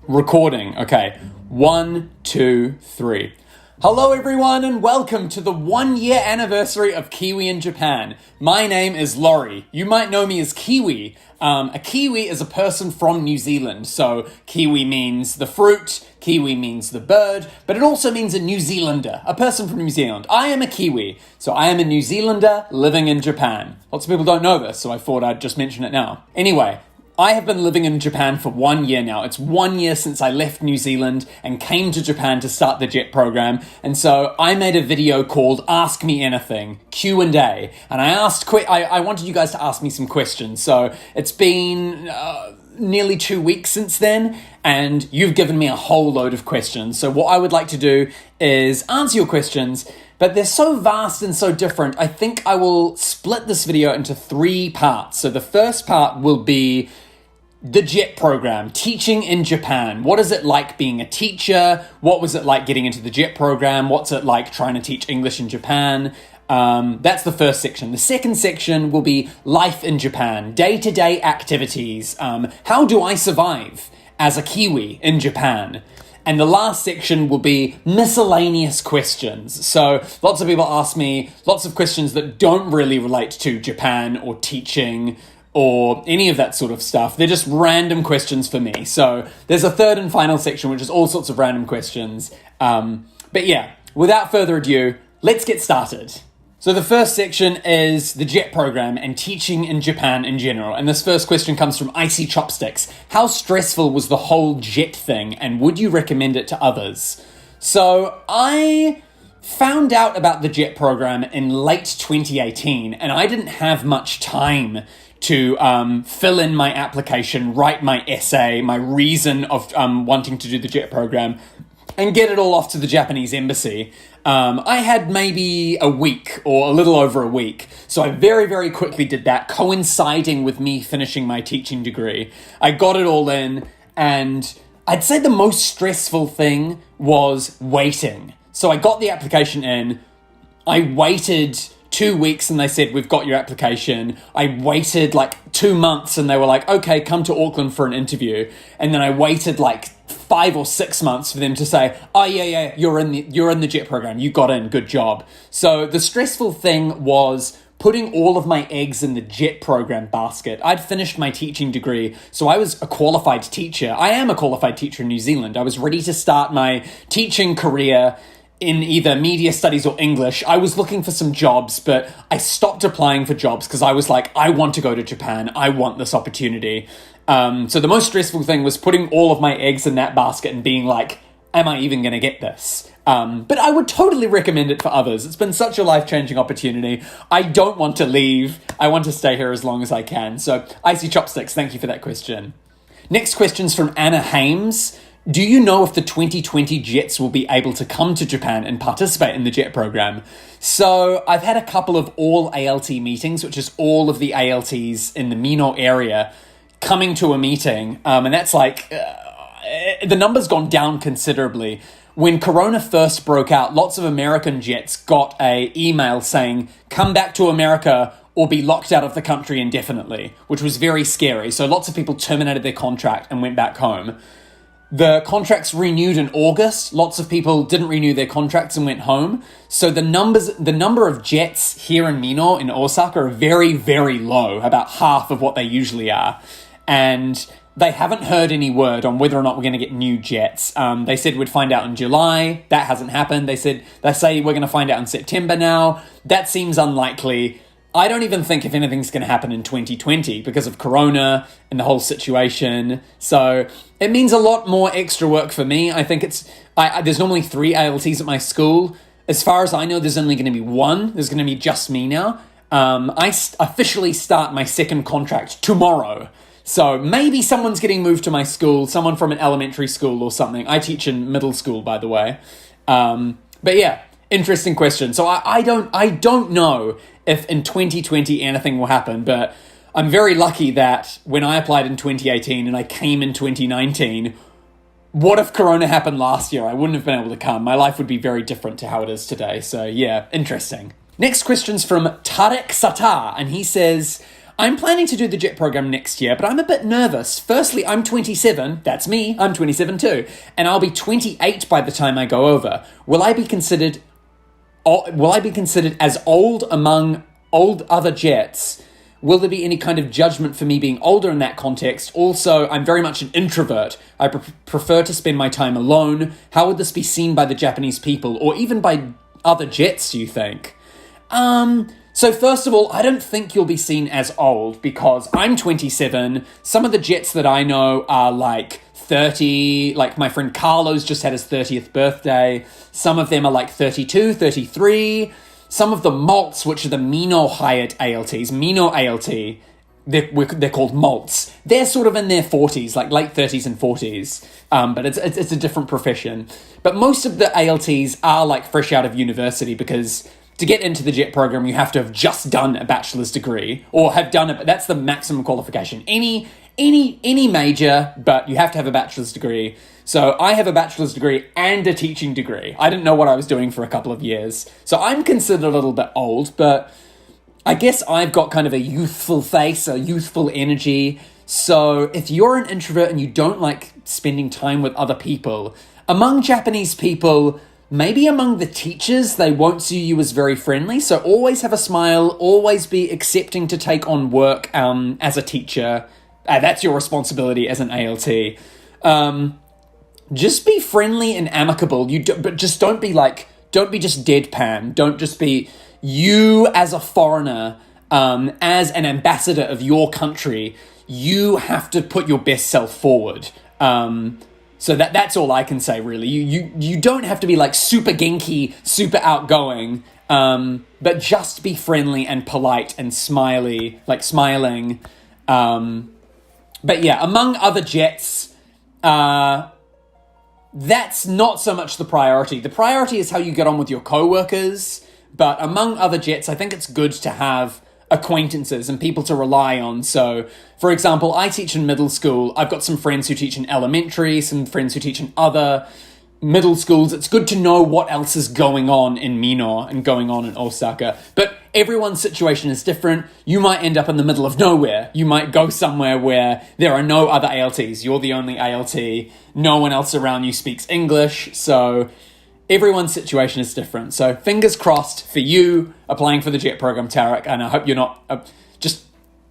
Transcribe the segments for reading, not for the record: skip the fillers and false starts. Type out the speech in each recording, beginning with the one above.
Recording. Okay. 1, 2, 3. Hello everyone and welcome to the 1-year anniversary of Kiwi in Japan. My name is Laurie. You might know me as Kiwi. A Kiwi is a person from New Zealand. So Kiwi means the fruit, Kiwi means the bird, but it also means a New Zealander, a person from New Zealand. I am a Kiwi, so I am a New Zealander living in Japan. Lots of people don't know this, so I thought I'd just mention it now. Anyway, I have been living in Japan for 1 year now. It's 1 year since I left New Zealand and came to Japan to start the JET program. And so I made a video called Ask Me Anything, Q&A. And I wanted you guys to ask me some questions. So it's been nearly 2 weeks since then, and you've given me a whole load of questions. So what I would like to do is answer your questions, but they're so vast and so different. I think I will split this video into 3 parts. So the first part will be the JET program, teaching in Japan. What is it like being a teacher? What was it like getting into the JET program? What's it like trying to teach English in Japan? That's the first section. The second section will be life in Japan, day-to-day activities. How do I survive as a Kiwi in Japan? And the last section will be miscellaneous questions. So lots of people ask me lots of questions that don't really relate to Japan or teaching or any of that sort of stuff. They're just random questions for me. So there's a third and final section, which is all sorts of random questions. But yeah, without further ado, let's get started. So the first section is the JET program and teaching in Japan in general. And this first question comes from Icy Chopsticks. How stressful was the whole JET thing, and would you recommend it to others? So I found out about the JET program in late 2018, and I didn't have much time to fill in my application, write my essay, my reason of wanting to do the JET program, and get it all off to the Japanese embassy. I had maybe a week or a little over a week. So I very, very quickly did that, coinciding with me finishing my teaching degree. I got it all in, and I'd say the most stressful thing was waiting. So I got the application in, I waited 2 weeks and they said, we've got your application. I waited like 2 months and they were like, okay, come to Auckland for an interview. And then I waited like 5 or 6 months for them to say, oh yeah, you're in the JET program. You got in, good job. So the stressful thing was putting all of my eggs in the JET program basket. I'd finished my teaching degree, so I was a qualified teacher. I am a qualified teacher in New Zealand. I was ready to start my teaching career in either media studies or English. I was looking for some jobs, but I stopped applying for jobs because I was like, I want to go to Japan. I want this opportunity. So the most stressful thing was putting all of my eggs in that basket and being like, am I even going to get this? But I would totally recommend it for others. It's been such a life-changing opportunity. I don't want to leave. I want to stay here as long as I can. So Icy Chopsticks, thank you for that question. Next question's from Anna Hames. Do you know if the 2020 JETs will be able to come to Japan and participate in the JET program? So I've had a couple of all ALT meetings, which is all of the ALTs in the Mino area coming to a meeting. And that's like, the number's gone down considerably. When Corona first broke out, lots of American JETs got an email saying, come back to America or be locked out of the country indefinitely, which was very scary. So lots of people terminated their contract and went back home. The contracts renewed in August. Lots of people didn't renew their contracts and went home. So the number of JETs here in Mino, in Osaka, are very, very low, about half of what they usually are. And they haven't heard any word on whether or not we're going to get new JETs. They said we'd find out in July. That hasn't happened. They say we're going to find out in September now. That seems unlikely. I don't even think if anything's going to happen in 2020 because of Corona and the whole situation. So it means a lot more extra work for me. I think there's normally 3 ALTs at my school. As far as I know, there's only going to be 1. There's going to be just me now. I officially start my second contract tomorrow. So maybe someone's getting moved to my school, someone from an elementary school or something. I teach in middle school, by the way. But yeah, interesting question. So I don't know if in 2020 anything will happen, but I'm very lucky that when I applied in 2018 and I came in 2019, what if Corona happened last year? I wouldn't have been able to come. My life would be very different to how it is today. So yeah, interesting. Next question's from Tarek Sattar, and he says, I'm planning to do the JET program next year, but I'm a bit nervous. Firstly, I'm 27. That's me. I'm 27 too. And I'll be 28 by the time I go over. Will I be considered as old among old other jets? Will there be any kind of judgment for me being older in that context? Also, I'm very much an introvert. I prefer to spend my time alone. How would this be seen by the Japanese people, or even by other jets, do you think? So first of all, I don't think you'll be seen as old, because I'm 27. Some of the jets that I know are like 30, like my friend Carlos just had his 30th birthday. Some of them are like 32, 33. Some of the malts, which are the Mino hired ALTs, Mino ALT, they're called malts. They're sort of in their 40s, like late 30s and 40s, but it's a different profession. But most of the ALTs are like fresh out of university, because to get into the JET program, you have to have just done a bachelor's degree, or have done it. That's the maximum qualification. Any major, but you have to have a bachelor's degree. So I have a bachelor's degree and a teaching degree. I didn't know what I was doing for a couple of years. So I'm considered a little bit old, but I guess I've got kind of a youthful face, a youthful energy. So if you're an introvert and you don't like spending time with other people, among Japanese people, maybe among the teachers, they won't see you as very friendly. So always have a smile, always be accepting to take on work as a teacher. That's your responsibility as an ALT. Just be friendly and amicable. But just don't be just deadpan. Don't just be you as a foreigner, as an ambassador of your country. You have to put your best self forward. So that's all I can say, really. You don't have to be like super genki, super outgoing, but just be friendly and polite and smiley, like smiling. But yeah, among other jets, that's not so much the priority. The priority is how you get on with your co-workers, but among other jets, I think it's good to have acquaintances and people to rely on. So, for example, I teach in middle school. I've got some friends who teach in elementary, some friends who teach in other middle schools. It's good to know what else is going on in Mino and going on in Osaka. But everyone's situation is different. You might end up in the middle of nowhere. You might go somewhere where there are no other ALTs. You're the only ALT. No one else around you speaks English. So everyone's situation is different. So fingers crossed for you applying for the JET program, Tarek. And I hope you're not... just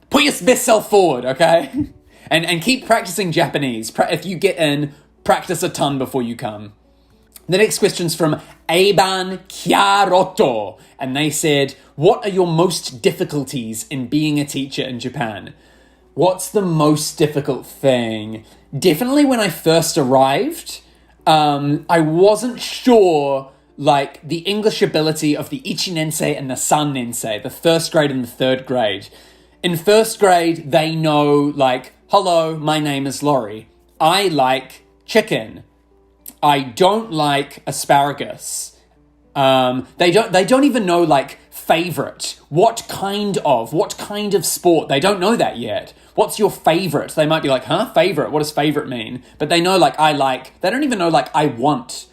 put your best self forward, okay? and keep practicing Japanese. If you get in, practice a ton before you come. The next question's from Eiban Chiarotto, and they said, what are your most difficulties in being a teacher in Japan? What's the most difficult thing? Definitely when I first arrived, I wasn't sure, like, the English ability of the Ichinensei and the Sannensei, the first grade and the third grade. In first grade, they know, like, hello, my name is Laurie. I like chicken. I don't like asparagus. They don't even know, like, favorite. What kind of sport? They don't know that yet. What's your favorite? They might be like, favorite? What does favorite mean? But they know, like, I like. They don't even know, like, I want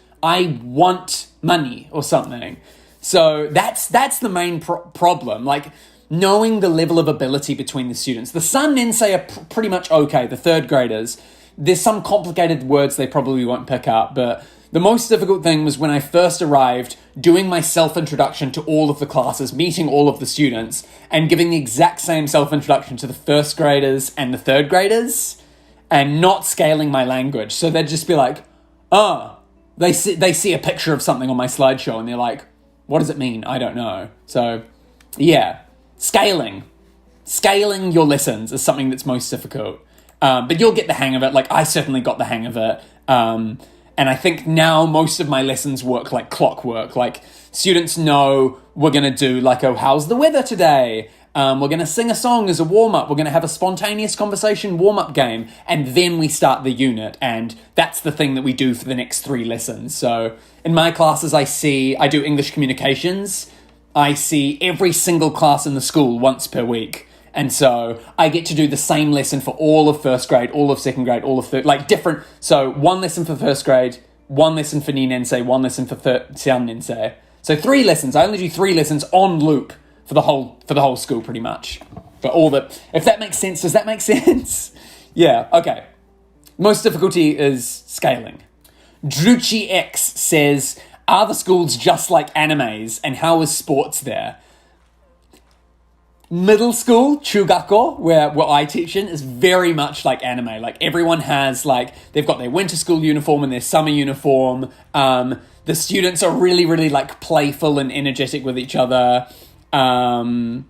money or something. So that's the main problem. Like, knowing the level of ability between the students. The Sannensei are pretty much okay, the third graders. There's some complicated words they probably won't pick up, but the most difficult thing was when I first arrived, doing my self-introduction to all of the classes, meeting all of the students, and giving the exact same self-introduction to the first graders and the third graders, and not scaling my language. So they'd just be like, they see a picture of something on my slideshow, and they're like, what does it mean? I don't know. So, yeah, scaling your lessons is something that's most difficult. But you'll get the hang of it. Like, I certainly got the hang of it. And I think now most of my lessons work like clockwork. Like, students know we're going to do like, how's the weather today? We're going to sing a song as a warm-up. We're going to have a spontaneous conversation warm-up game. And then we start the unit. And that's the thing that we do for the next 3 lessons. So in my classes, I do English communications. I see every single class in the school once per week. And so I get to do the same lesson for all of first grade, all of second grade, all of third, like different. So 1 lesson for first grade, 1 lesson for Ninensei, 1 lesson for Sannensei. So 3 lessons. I only do 3 lessons on loop for the whole school pretty much. But if that makes sense, does that make sense? Yeah, okay. Most difficulty is scaling. Druchi X says, are the schools just like animes, and how is sports there? Middle school, Chugako, where I teach in, is very much like anime. Like, everyone has, like, they've got their winter school uniform and their summer uniform. The students are really, really, like, playful and energetic with each other. What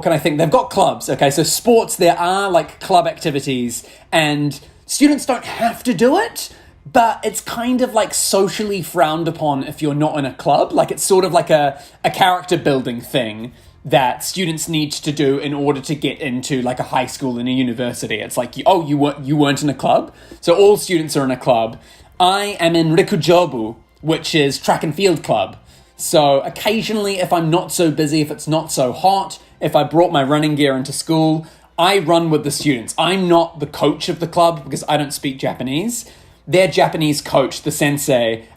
can I think? They've got clubs. Okay, so sports, there are, like, club activities, and students don't have to do it, but it's kind of, like, socially frowned upon if you're not in a club. Like, it's sort of like a character building thing that students need to do in order to get into, like, a high school and a university. It's like, you weren't in a club? So all students are in a club. I am in Rikujobu, which is track and field club. So occasionally, if I'm not so busy, if it's not so hot, if I brought my running gear into school, I run with the students. I'm not the coach of the club because I don't speak Japanese. Their Japanese coach, the sensei,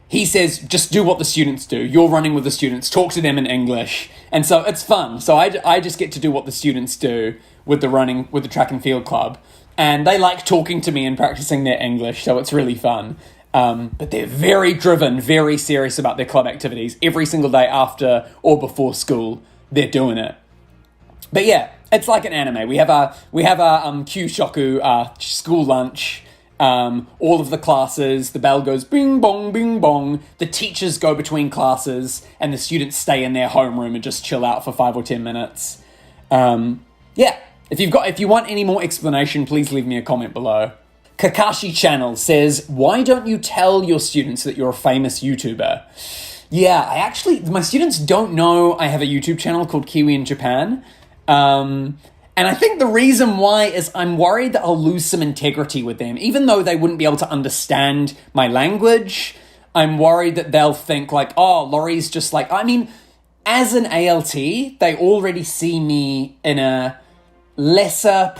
he says, just do what the students do. You're running with the students, talk to them in English. And so it's fun. So I just get to do what the students do with the track and field club. And they like talking to me and practicing their English, so it's really fun. But they're very driven, very serious about their club activities. Every single day after or before school, they're doing it. But yeah, it's like an anime. We have a Kyushoku school lunch. All of the classes, the bell goes bing bong, bing bong. The teachers go between classes, and the students stay in their homeroom and just chill out for 5 or 10 minutes. Yeah, if you want any more explanation, please leave me a comment below. Kakashi Channel says, why don't you tell your students that you're a famous YouTuber? Yeah, my students don't know I have a YouTube channel called Kiwi in Japan. And I think the reason why is I'm worried that I'll lose some integrity with them. Even though they wouldn't be able to understand my language, I'm worried that they'll think like, oh, Laurie's just like... I mean, as an ALT, they already see me in a lesser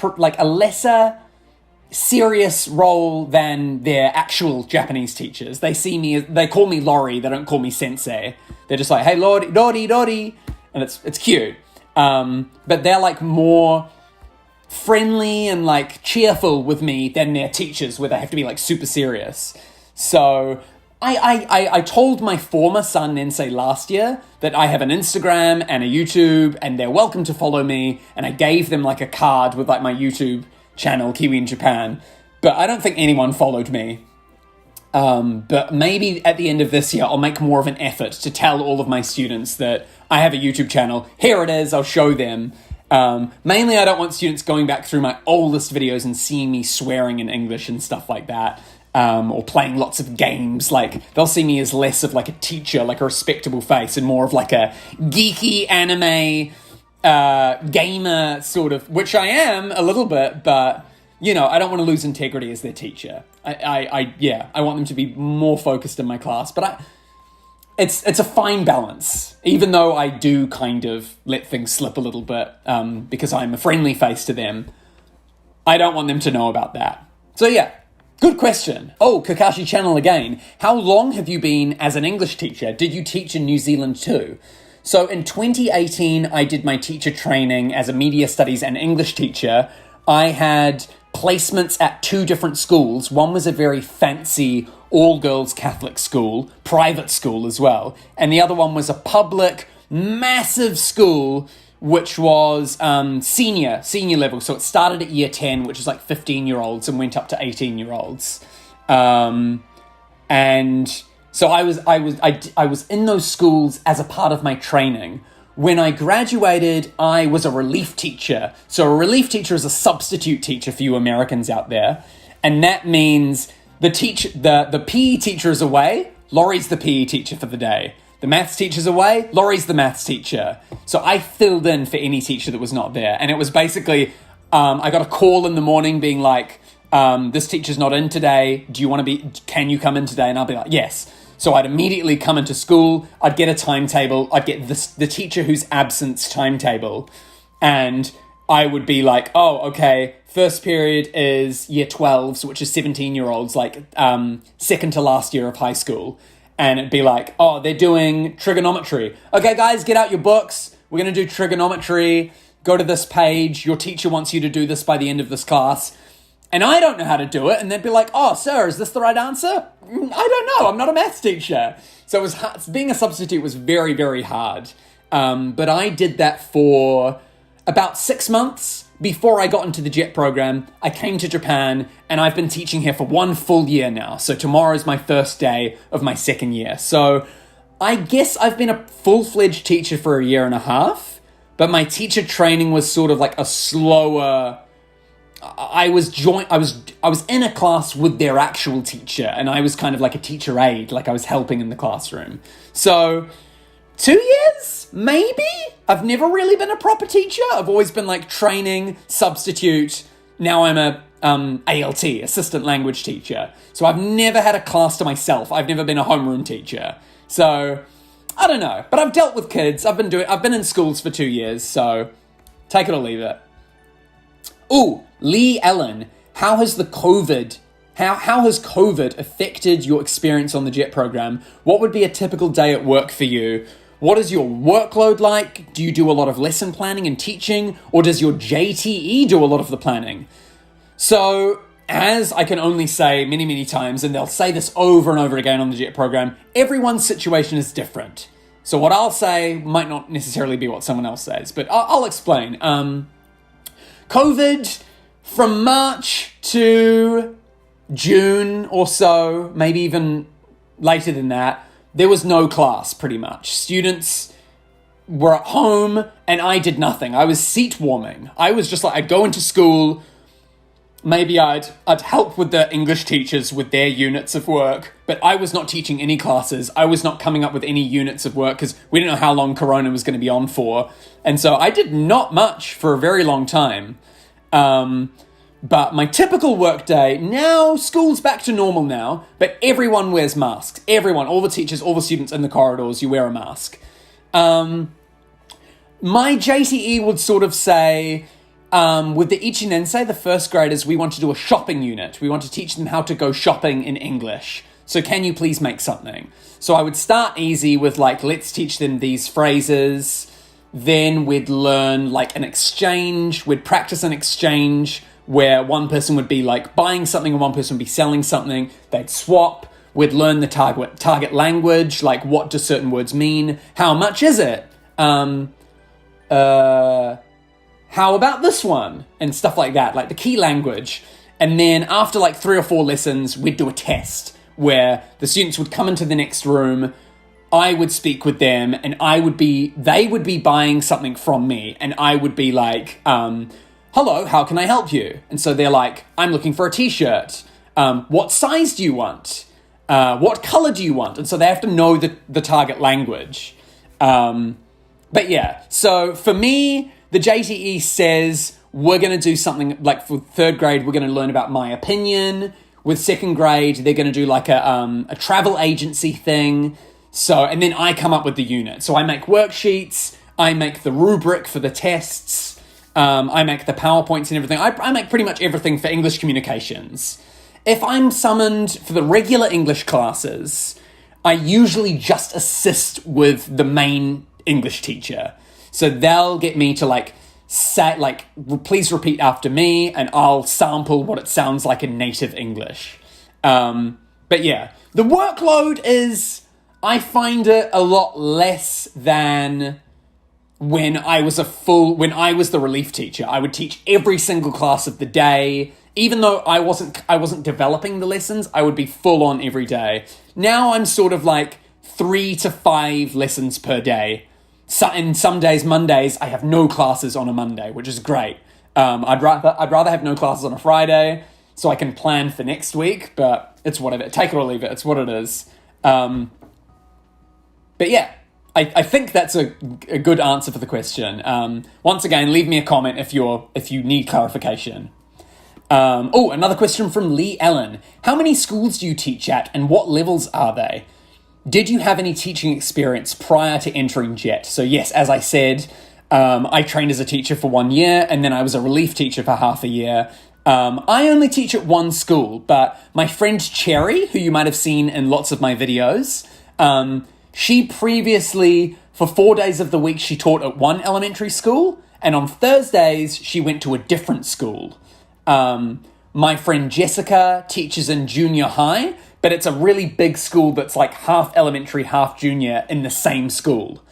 serious role than their actual Japanese teachers. They call me Laurie, they don't call me sensei. They're just like, hey, Lori, and it's cute. But they're like more friendly and like cheerful with me than their teachers, where they have to be like super serious. So I told my former son Nensei last year that I have an Instagram and a YouTube and they're welcome to follow me, and I gave them like a card with like my YouTube channel, Kiwi in Japan, but I don't think anyone followed me. But maybe at the end of this year, I'll make more of an effort to tell all of my students that I have a YouTube channel. Here it is, I'll show them. Mainly, I don't want students going back through my oldest videos and seeing me swearing in English and stuff like that, or playing lots of games. Like, they'll see me as less of like a teacher, like a respectable face, and more of like a geeky anime gamer sort of, which I am a little bit, but you know, I don't want to lose integrity as their teacher. I want them to be more focused in my class, but it's a fine balance, even though I do kind of let things slip a little bit, because I'm a friendly face to them. I don't want them to know about that. So yeah, good question. Oh, Kakashi Channel again. How long have you been as an English teacher? Did you teach in New Zealand too? So in 2018, I did my teacher training as a media studies and English teacher. I had placements at 2 different schools. One was a very fancy all-girls Catholic school, private school as well. And the other one was a public, massive school, which was senior level. So it started at year 10, which is like 15-year-olds, and went up to 18-year-olds. And so I was in those schools as a part of my training. When I graduated, I was a relief teacher. So a relief teacher is a substitute teacher for you Americans out there. And that means the PE teacher is away, Laurie's the PE teacher for the day. The maths teacher's away, Laurie's the maths teacher. So I filled in for any teacher that was not there. And it was basically, I got a call in the morning being like, this teacher's not in today. Can you come in today? And I'll be like, yes. So I'd immediately come into school, I'd get a timetable, I'd get the teacher who's absent's timetable, and I would be like, oh, okay, first period is year 12s, which is 17-year-olds, like second to last year of high school. And it'd be like, oh, they're doing trigonometry. Okay, guys, get out your books. we're going to do trigonometry, go to this page, your teacher wants you to do this by the end of this class. And I don't know how to do it, and they'd be like, oh, sir, is this the right answer? I don't know, I'm not a maths teacher. So it was hard. Being a substitute was very, very hard. But I did that for about 6 months before I got into the JET program. I came to Japan, and I've been teaching here for 1 full year now. So tomorrow is my first day of my 2nd year. So I guess I've been a full-fledged teacher for 1.5 years, but my teacher training was sort of like a slower... I was in a class with their actual teacher, and I was kind of like a teacher aide, like I was helping in the classroom. So 2 years, maybe? I've never really been a proper teacher. I've always been like training, substitute. Now I'm a ALT, assistant language teacher. So I've never had a class to myself. I've never been a homeroom teacher. So I don't know, but I've dealt with kids. I've been in schools for 2 years, so take it or leave it. Ooh, Lee Ellen, how has COVID affected your experience on the JET program? What would be a typical day at work for you? What is your workload like? Do you do a lot of lesson planning and teaching, or does your JTE do a lot of the planning? So, as I can only say many, many times, and they'll say this over and over again on the JET program, everyone's situation is different. So what I'll say might not necessarily be what someone else says, but I'll explain. COVID, from March to June or so, maybe even later than that, there was no class pretty much. Students were at home and I did nothing. I was seat warming. I was just like, I'd go into school, maybe I'd help with the English teachers with their units of work, but I was not teaching any classes. I was not coming up with any units of work because we didn't know how long Corona was going to be on for. And so I did not much for a very long time. But my typical work day, now school's back to normal now, but everyone wears masks. Everyone, all the teachers, all the students in the corridors, you wear a mask. My JTE would sort of say, with the Ichinensei, the first graders, we want to do a shopping unit. We want to teach them how to go shopping in English. So can you please make something? So I would start easy with like, let's teach them these phrases. Then we'd learn like an exchange. We'd practice an exchange where one person would be like buying something and one person would be selling something. They'd swap. We'd learn the target language, like what do certain words mean? How much is it? How about this one? And stuff like that, like the key language. And then after like 3 or 4 lessons, we'd do a test where the students would come into the next room. I would speak with them and they would be buying something from me. And I would be like, hello, how can I help you? And so they're like, I'm looking for a t-shirt. What size do you want? What color do you want? And so they have to know the target language. But yeah, so for me, the JTE says we're going to do something like for 3rd grade, we're going to learn about my opinion. With 2nd grade, they're going to do like a travel agency thing. So, and then I come up with the unit. So I make worksheets, I make the rubric for the tests, I make the PowerPoints and everything. I make pretty much everything for English communications. If I'm summoned for the regular English classes, I usually just assist with the main English teacher. So they'll get me to like say, like, please repeat after me, and I'll sample what it sounds like in native English. But yeah, the workload is, I find it a lot less than when I was the relief teacher. I would teach every single class of the day. Even though I wasn't developing the lessons, I would be full on every day. Now I'm sort of like 3 to 5 lessons per day. So, and some days, Mondays, I have no classes on a Monday, which is great. I'd rather have no classes on a Friday so I can plan for next week, but it's whatever. Take it or leave it. It's what it is. But yeah, I think that's a good answer for the question. Once again, leave me a comment if you need clarification. Another question from Lee Ellen. How many schools do you teach at, and what levels are they? Did you have any teaching experience prior to entering JET? So yes, as I said, I trained as a teacher for 1 year, and then I was a relief teacher for half a year. I only teach at one school, but my friend Cherry, who you might have seen in lots of my videos, she previously For 4 days of the week, she taught at one elementary school, and on Thursdays, she went to a different school. My friend Jessica teaches in junior high, but it's a really big school that's like half elementary, half junior in the same school.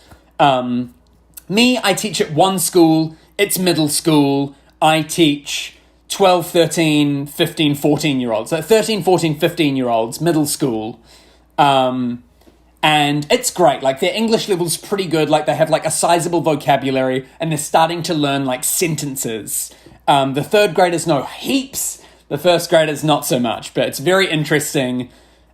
Me, I teach at one school, it's middle school. I teach 12, 13, 15, 14-year-olds. So 13, 14, 15-year-olds, middle school. And it's great. Like, their English level's pretty good. Like, they have, like, a sizable vocabulary, and they're starting to learn, like, sentences. The third graders know heaps. The first graders, not so much. But it's very interesting,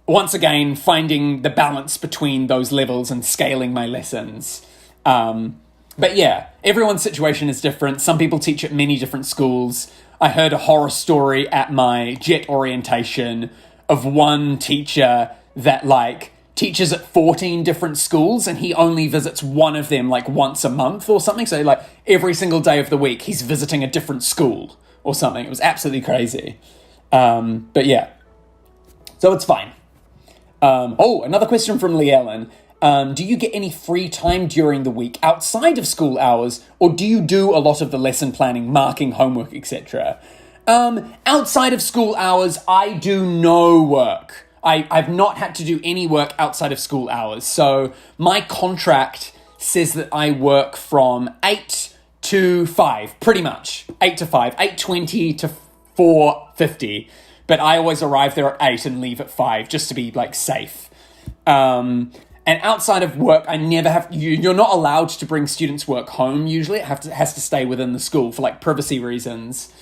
once again, finding the balance between those levels and scaling my lessons. But yeah, everyone's situation is different. Some people teach at many different schools. I heard a horror story at my JET orientation of one teacher that, like, teaches at 14 different schools, and he only visits one of them like once a month or something. So like every single day of the week, he's visiting a different school or something. It was absolutely crazy. But yeah, so it's fine. Another question from Lee Ellen. Do you get any free time during the week outside of school hours, or do you do a lot of the lesson planning, marking, homework, etc.? Outside of school hours, I do no work. I've not had to do any work outside of school hours. So my contract says that I work from 8 to 5, pretty much. 8 to 5, 8:20 to 4:50. But I always arrive there at 8 and leave at 5, just to be, like, safe. And outside of work, I never have... You're not allowed to bring students' work home, usually. It has to stay within the school for, like, privacy reasons.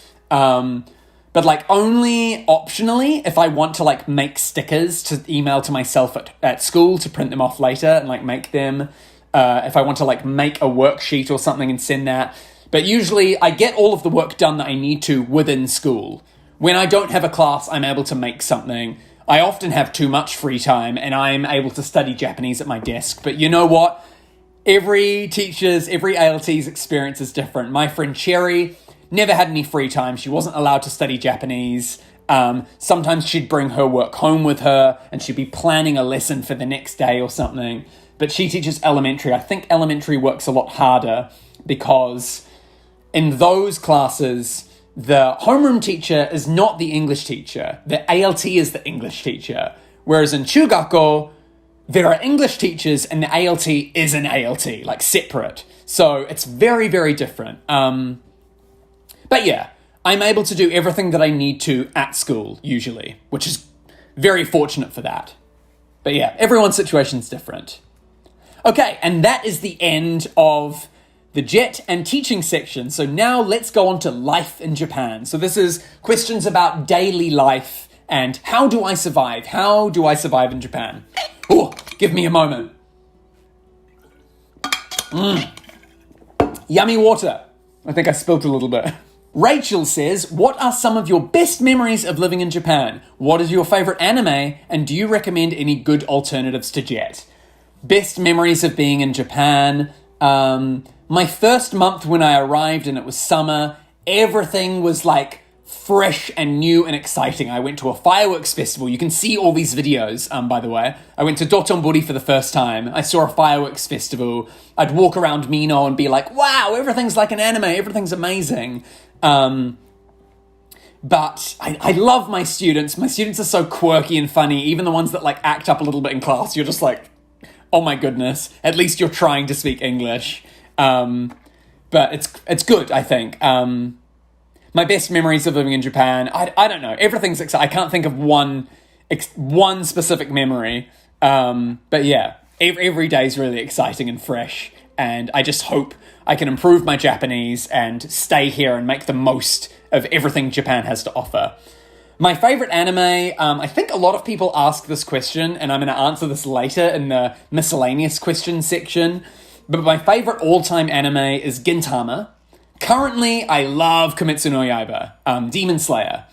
But, like, only optionally if I want to, like, make stickers to email to myself at school to print them off later and, like, make them. If I want to, like, make a worksheet or something and send that. But usually I get all of the work done that I need to within school. When I don't have a class, I'm able to make something. I often have too much free time and I'm able to study Japanese at my desk. But you know what? Every ALT's experience is different. My friend Cherry never had any free time. She wasn't allowed to study Japanese. Sometimes she'd bring her work home with her and she'd be planning a lesson for the next day or something. But she teaches elementary. I think elementary works a lot harder because in those classes, the homeroom teacher is not the English teacher. The ALT is the English teacher. Whereas in Chugako, there are English teachers and the ALT is an ALT, like separate. So it's very, very different. But yeah, I'm able to do everything that I need to at school, usually, which is very fortunate for that. But yeah, everyone's situation's different. Okay, and that is the end of the JET and teaching section. So now let's go on to life in Japan. So this is questions about daily life and how do I survive? How do I survive in Japan? Oh, give me a moment. Yummy water. I think I spilt a little bit. Rachel says, what are some of your best memories of living in Japan? What is your favorite anime? And do you recommend any good alternatives to JET? Best memories of being in Japan. My first month when I arrived and it was summer, everything was like fresh and new and exciting. I went to a fireworks festival. You can see all these videos, by the way. I went to Dotonbori for the first time. I saw a fireworks festival. I'd walk around Mino and be like, wow, everything's like an anime. Everything's amazing. But I love my students. My students are so quirky and funny. Even the ones that like act up a little bit in class, you're just like, oh my goodness, at least you're trying to speak English. But it's good, I think. My best memories of living in Japan, I don't know. Everything's exciting. I can't think of one specific memory. But yeah, every day is really exciting and fresh. And I just hope I can improve my Japanese and stay here and make the most of everything Japan has to offer. My favorite anime, I think a lot of people ask this question, and I'm going to answer this later in the miscellaneous question section. But my favorite all-time anime is Gintama. Currently, I love Kimetsu no Yaiba, Demon Slayer.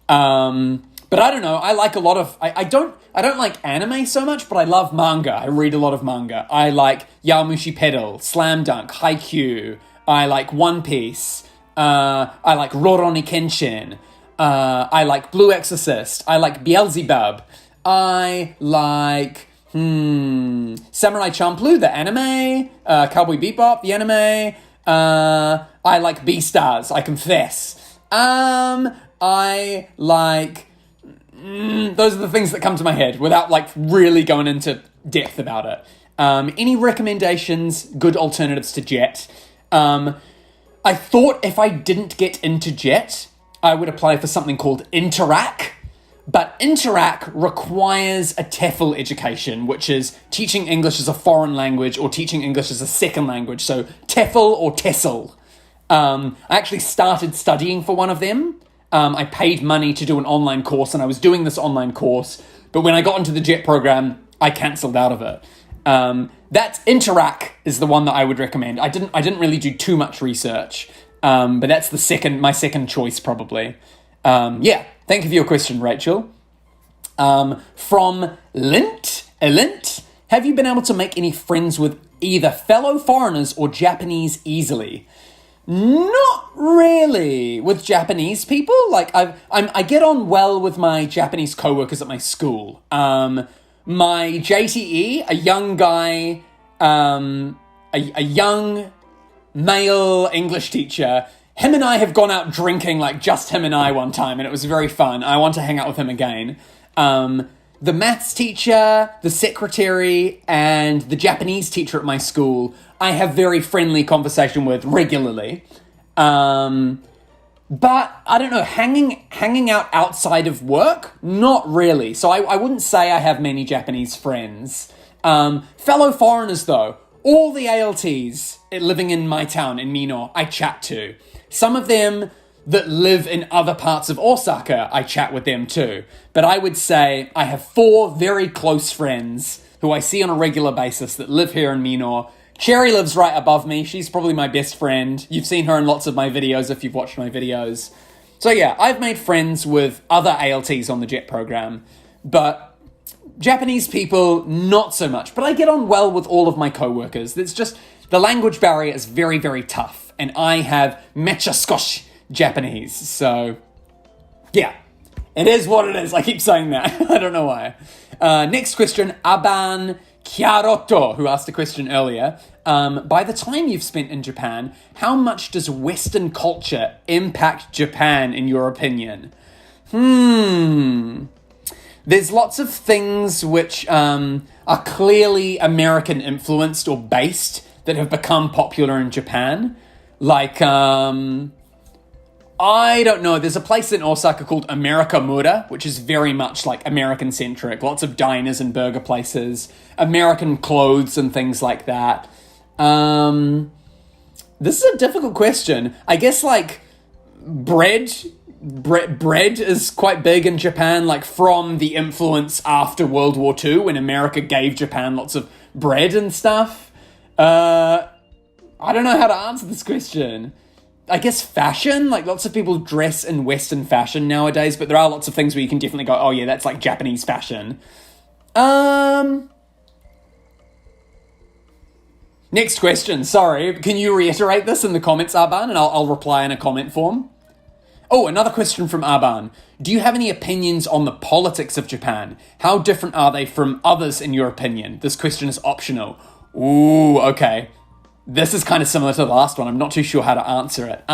But I don't know, I like a lot of... I don't like anime so much, but I love manga. I read a lot of manga. I like Yowamushi Pedal, Slam Dunk, Haikyuu. I like One Piece. I like Rurouni Kenshin. I like Blue Exorcist. I like Beelzebub. I like... Samurai Champloo, the anime. Cowboy Bebop, the anime. I like Beastars, I confess. I like... those are the things that come to my head without, like, really going into depth about it. Any recommendations, good alternatives to Jet? I thought if I didn't get into Jet, I would apply for something called Interac. But Interac requires a TEFL education, which is teaching English as a foreign language or teaching English as a second language. So TEFL or TESOL. I actually started studying for one of them. I paid money to do an online course, and I was doing this online course. But when I got into the JET program, I cancelled out of it. That's Interac is the one that I would recommend. I didn't really do too much research, but that's my second choice probably. Thank you for your question, Rachel. From Elint, have you been able to make any friends with either fellow foreigners or Japanese easily? Not really with Japanese people. Like I get on well with my Japanese coworkers at my school. My JTE, a young guy, a young male English teacher, him and I have gone out drinking, like just him and I one time, and it was very fun. I want to hang out with him again. The maths teacher, the secretary, and the Japanese teacher at my school, I have very friendly conversation with regularly. But I don't know, hanging out outside of work? Not really. So I wouldn't say I have many Japanese friends. Fellow foreigners though, all the ALTs living in my town in Mino, I chat to. Some of them that live in other parts of Osaka, I chat with them too. But I would say I have 4 very close friends who I see on a regular basis that live here in Mino. Cherry lives right above me. She's probably my best friend. You've seen her in lots of my videos if you've watched my videos. So yeah, I've made friends with other ALTs on the JET program, but Japanese people, not so much. But I get on well with all of my coworkers. It's just, the language barrier is very, very tough. And I have mecha skoshi Japanese. So yeah, it is what it is. I keep saying that. I don't know why. Next question, Aban Chiarotto, who asked a question earlier. By the time you've spent in Japan, how much does Western culture impact Japan in your opinion? There's lots of things which are clearly American influenced or based that have become popular in Japan. Like, I don't know, there's a place in Osaka called Amerikamura, which is very much like American-centric. Lots of diners and burger places, American clothes and things like that. This is a difficult question. I guess, like, bread is quite big in Japan, like, from the influence after World War II, when America gave Japan lots of bread and stuff. I don't know how to answer this question. I guess fashion, like lots of people dress in Western fashion nowadays, but there are lots of things where you can definitely go, oh yeah, that's like Japanese fashion. Next question, sorry. Can you reiterate this in the comments, Arban, and I'll reply in a comment form? Oh, another question from Arban. Do you have any opinions on the politics of Japan? How different are they from others in your opinion? This question is optional. Ooh, okay. This is kind of similar to the last one. I'm not too sure how to answer it.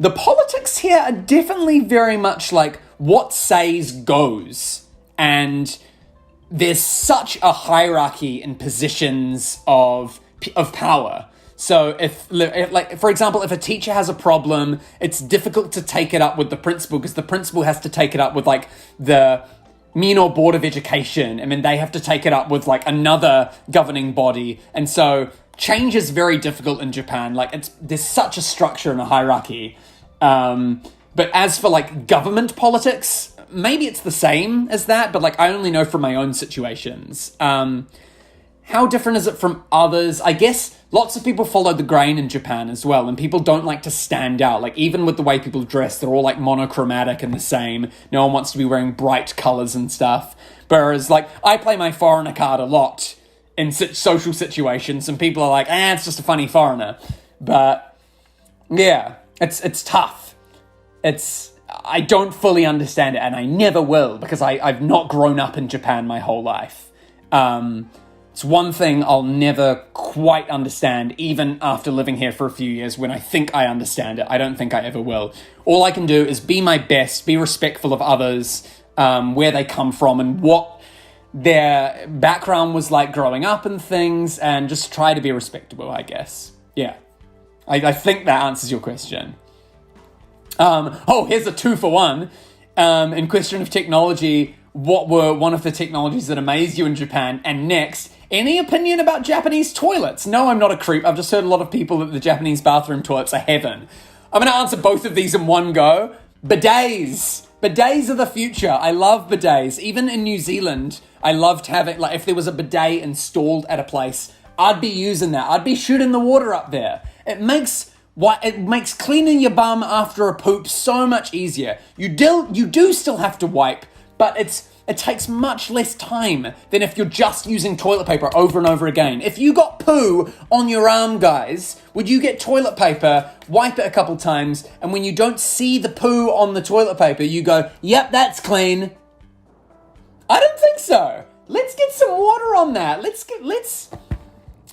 The politics here are definitely very much like what says goes. And there's such a hierarchy in positions of power. So if, like, for example, if a teacher has a problem, it's difficult to take it up with the principal because the principal has to take it up with like the Mino Board of Education. And then they have to take it up with like another governing body. And so change is very difficult in Japan. Like, there's such a structure and a hierarchy. But as for like government politics, maybe it's the same as that, but like I only know from my own situations. How different is it from others? I guess lots of people follow the grain in Japan as well, and people don't like to stand out. Like, even with the way people dress, they're all like monochromatic and the same. No one wants to be wearing bright colors and stuff. Whereas like I play my foreigner card a lot in social situations, and people are like, it's just a funny foreigner. But yeah, it's tough. I don't fully understand it, and I never will, because I've not grown up in Japan my whole life. It's one thing I'll never quite understand, even after living here for a few years. When I think I understand it, I don't think I ever will. All I can do is be my best, be respectful of others, where they come from and what their background was like growing up and things, and just try to be respectable, I guess. Yeah. I think that answers your question. Here's a 2-for-1. In question of technology, what were one of the technologies that amazed you in Japan? And next, any opinion about Japanese toilets? No, I'm not a creep. I've just heard a lot of people that the Japanese bathroom toilets are heaven. I'm going to answer both of these in one go. Bidets. Bidets are the future. I love bidets. Even in New Zealand, I loved having, like, if there was a bidet installed at a place, I'd be using that. I'd be shooting the water up there. It makes cleaning your bum after a poop so much easier. You do still have to wipe, but it takes much less time than if you're just using toilet paper over and over again. If you got poo on your arm, guys, would you get toilet paper, wipe it a couple times, and when you don't see the poo on the toilet paper, you go, yep, that's clean? I don't think so. Let's get some water on that.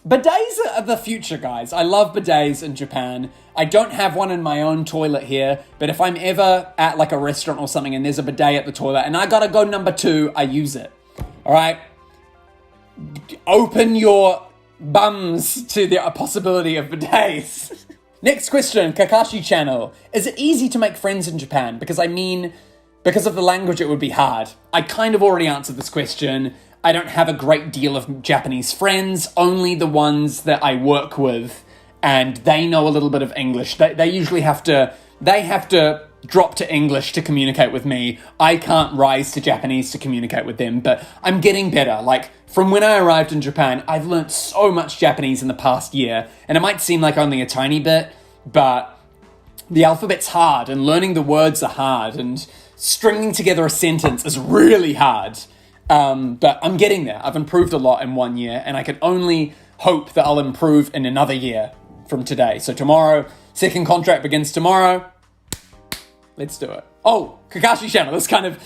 Bidets are the future, guys. I love bidets in Japan. I don't have one in my own toilet here, but if I'm ever at like a restaurant or something and there's a bidet at the toilet and I gotta go number 2, I use it. All right? Open your bums to the possibility of bidets. Next question, Kakashi channel. Is it easy to make friends in Japan? Because of the language, it would be hard. I kind of already answered this question. I don't have a great deal of Japanese friends, only the ones that I work with, and they know a little bit of English. They usually have to drop to English to communicate with me. I can't rise to Japanese to communicate with them, but I'm getting better. Like, from when I arrived in Japan, I've learned so much Japanese in the past year, and it might seem like only a tiny bit, but the alphabet's hard, and learning the words are hard, and stringing together a sentence is really hard. But I'm getting there. I've improved a lot in 1 year, and I can only hope that I'll improve in another year from today. So tomorrow, second contract begins tomorrow. Let's do it. Oh, Kakashi channel. This kind of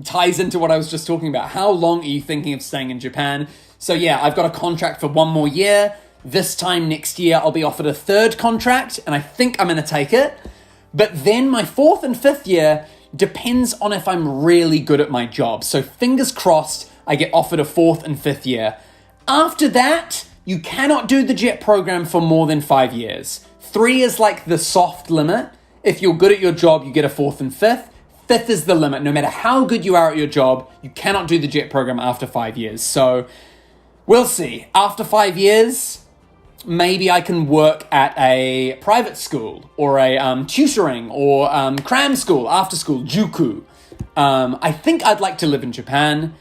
ties into what I was just talking about. How long are you thinking of staying in Japan? So yeah, I've got a contract for 1 more year. This time next year, I'll be offered a 3rd contract, and I think I'm going to take it. But then my 4th and 5th year depends on if I'm really good at my job. So fingers crossed, I get offered a 4th and 5th year. After that, you cannot do the JET program for more than 5 years. 3 is like the soft limit. If you're good at your job, you get a 4th and 5th. 5th is the limit. No matter how good you are at your job, you cannot do the JET program after 5 years. So we'll see. After 5 years, maybe I can work at a private school or a tutoring or cram school, after school, juku. I think I'd like to live in Japan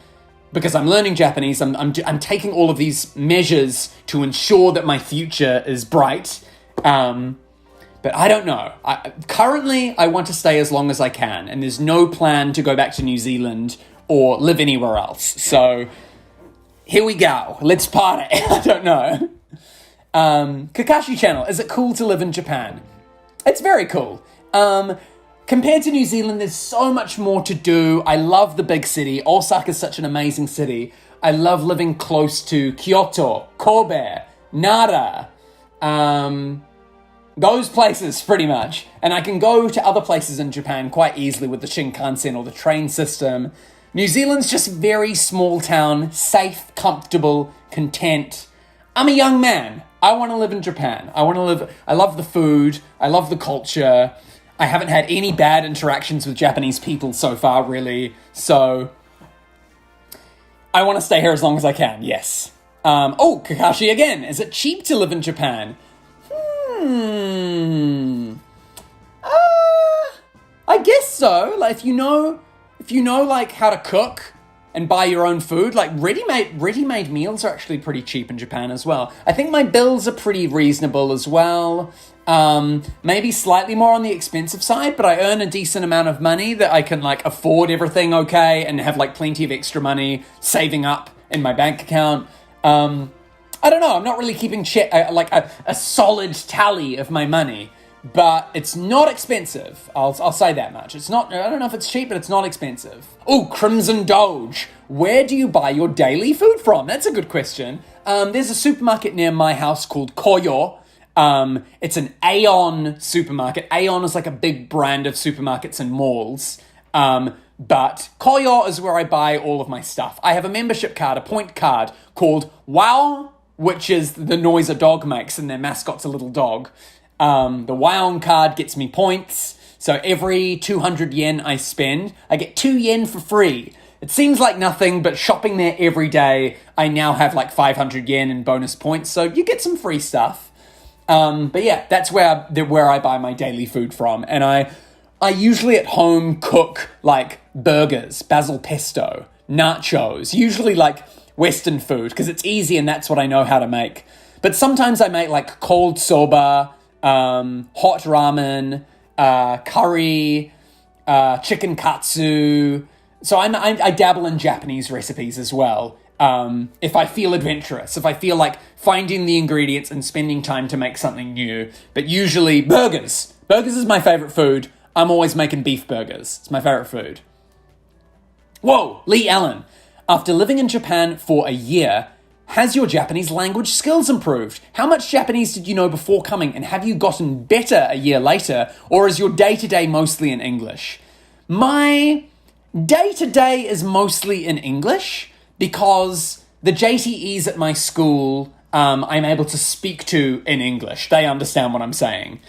because I'm learning Japanese. I'm taking all of these measures to ensure that my future is bright. But I don't know. Currently, I want to stay as long as I can, and there's no plan to go back to New Zealand or live anywhere else. So here we go. Let's party. I don't know. Kakashi channel, is it cool to live in Japan? It's very cool. Compared to New Zealand, there's so much more to do. I love the big city. Osaka is such an amazing city. I love living close to Kyoto, Kobe, Nara, those places pretty much. And I can go to other places in Japan quite easily with the Shinkansen or the train system. New Zealand's just very small town, safe, comfortable, content. I'm a young man. I want to live in Japan. I love the food. I love the culture. I haven't had any bad interactions with Japanese people so far, really. So I want to stay here as long as I can, yes. Kakashi again. Is it cheap to live in Japan? I guess so. Like, if you know like how to cook and buy your own food, like ready-made meals are actually pretty cheap in Japan as well. I think my bills are pretty reasonable as well. Maybe slightly more on the expensive side, but I earn a decent amount of money that I can like afford everything okay and have like plenty of extra money saving up in my bank account. I don't know. I'm not really keeping a solid tally of my money. but it's not expensive. I'll say that much. It's not, I don't know if it's cheap, but it's not expensive. Oh, Crimson Doge. Where do you buy your daily food from? That's a good question. There's a supermarket near my house called Koyo. It's an Aeon supermarket. Aeon is like a big brand of supermarkets and malls. But Koyo is where I buy all of my stuff. I have a membership card, a point card called Wow, which is the noise a dog makes, and their mascot's a little dog. The Wow card gets me points. So every 200 yen I spend, I get 2 yen for free. It seems like nothing, but shopping there every day, I now have like 500 yen in bonus points. So you get some free stuff. But yeah, that's where I buy my daily food from. And I usually at home cook like burgers, basil pesto, nachos, usually like Western food because it's easy and that's what I know how to make. But sometimes I make like cold soba, hot ramen, curry, chicken katsu. So I dabble in Japanese recipes as well. If I feel adventurous, if I feel like finding the ingredients and spending time to make something new. But usually burgers. Burgers is my favorite food. I'm always making beef burgers. It's my favorite food. Whoa, Lee Allen. After living in Japan for a year, has your Japanese language skills improved? How much Japanese did you know before coming, and have you gotten better a year later, or is your day-to-day mostly in English? My day-to-day is mostly in English because the JTEs at my school, I'm able to speak to in English. They understand what I'm saying.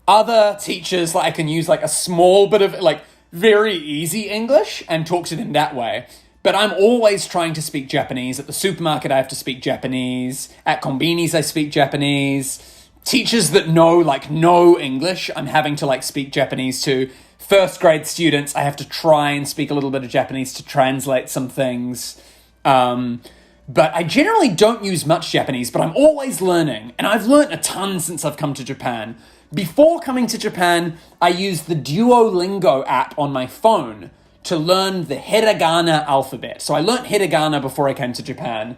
Other teachers, like I can use like a small bit of like very easy English and talk to them that way. But I'm always trying to speak Japanese. At the supermarket, I have to speak Japanese. At konbinis, I speak Japanese. Teachers that know no English, I'm having to like speak Japanese to. First grade students, I have to try and speak a little bit of Japanese to translate some things. But I generally don't use much Japanese, but I'm always learning. And I've learned a ton since I've come to Japan. Before coming to Japan, I used the Duolingo app on my phone to learn the hiragana alphabet. So I learnt hiragana before I came to Japan.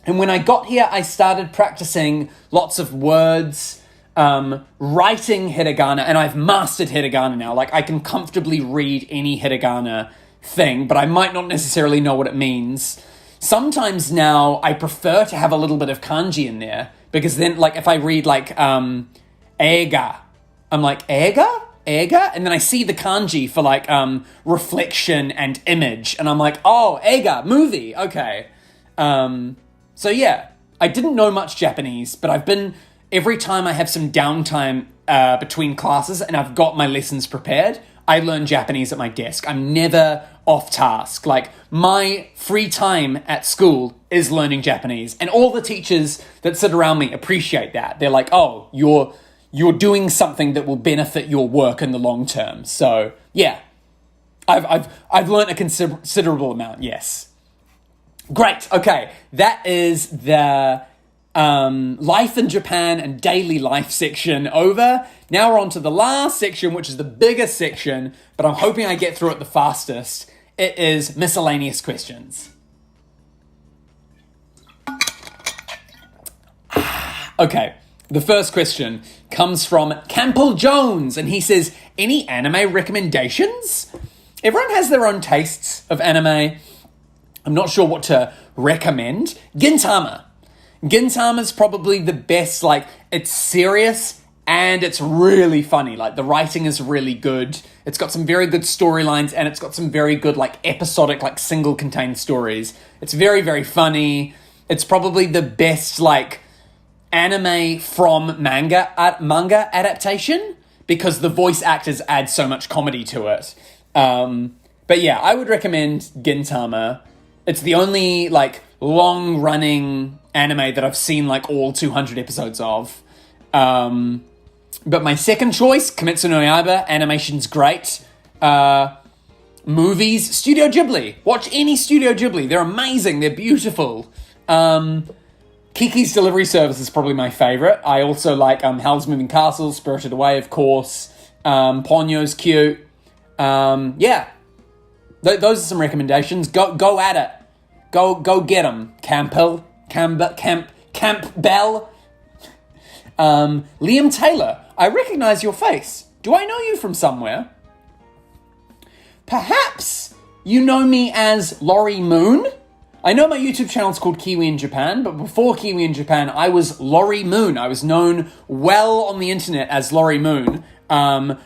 And when I got here, I started practicing lots of words, writing hiragana, and I've mastered hiragana now. Like I can comfortably read any hiragana thing, but I might not necessarily know what it means. Sometimes now I prefer to have a little bit of kanji in there because then like if I read like eiga, I'm like eiga? Eiga? And then I see the kanji for like reflection and image and I'm like, oh, eiga, movie, okay. So yeah, I didn't know much Japanese, but I've been, every time I have some downtime between classes and I've got my lessons prepared, I learn Japanese at my desk. I'm never off task. Like my free time at school is learning Japanese. And all the teachers that sit around me appreciate that. They're like, oh, you're doing something that will benefit your work in the long term. So yeah, I've learned a considerable amount, yes. Great, okay. That is the life in Japan and daily life section over. Now we're on to the last section, which is the biggest section, but I'm hoping I get through it the fastest. It is miscellaneous questions. Okay, the first question comes from Campbell Jones, and he says, any anime recommendations? Everyone has their own tastes of anime. I'm not sure what to recommend. Gintama. Gintama's probably the best, like, it's serious and it's really funny. Like, the writing is really good. It's got some very good storylines and it's got some very good, like, episodic, like, single-contained stories. It's very, very funny. It's probably the best, like, anime from manga adaptation because the voice actors add so much comedy to it. But yeah, I would recommend Gintama. It's the only, like, long-running anime that I've seen, like, all 200 episodes of. But my second choice, Kimetsu no Yaiba, animation's great. Movies, Studio Ghibli. Watch any Studio Ghibli. They're amazing. They're beautiful. Kiki's Delivery Service is probably my favorite. I also like Howl's Moving Castle, Spirited Away, of course. Ponyo's cute. Yeah. Those are some recommendations. Go at it. Go get them, Campbell. Liam Taylor, I recognize your face. Do I know you from somewhere? Perhaps you know me as Laurie Moon? I know my YouTube channel is called Kiwi in Japan, but before Kiwi in Japan, I was Laurie Moon. I was known well on the internet as Laurie Moon. A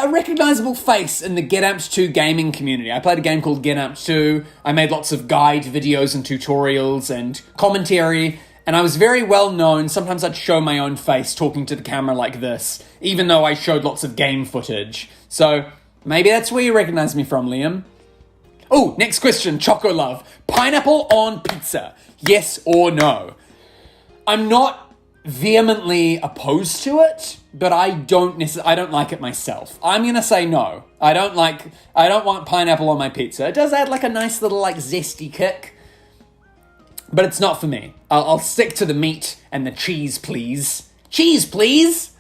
recognizable face in the GA2 2 gaming community. I played a game called GA2 2. I made lots of guide videos and tutorials and commentary, and I was very well known. Sometimes I'd show my own face talking to the camera like this, even though I showed lots of game footage. So maybe that's where you recognize me from, Liam. Oh, next question, Choco Love. Pineapple on pizza, yes or no? I'm not vehemently opposed to it, but I don't like it myself. I'm gonna say no. I don't want pineapple on my pizza. It does add like a nice little like zesty kick, but it's not for me. I'll stick to the meat and the cheese, please. Cheese, please!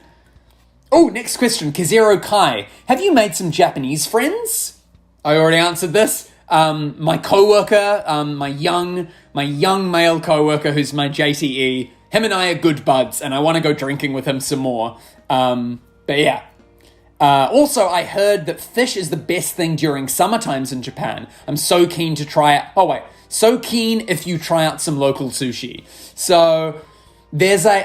Oh, next question, Kizero Kai. Have you made some Japanese friends? I already answered this. My coworker, my young male coworker who's my JTE, him and I are good buds, and I want to go drinking with him some more. But yeah. Also, I heard that fish is the best thing during summer times in Japan. I'm so keen to try it. So keen if you try out some local sushi. So there's a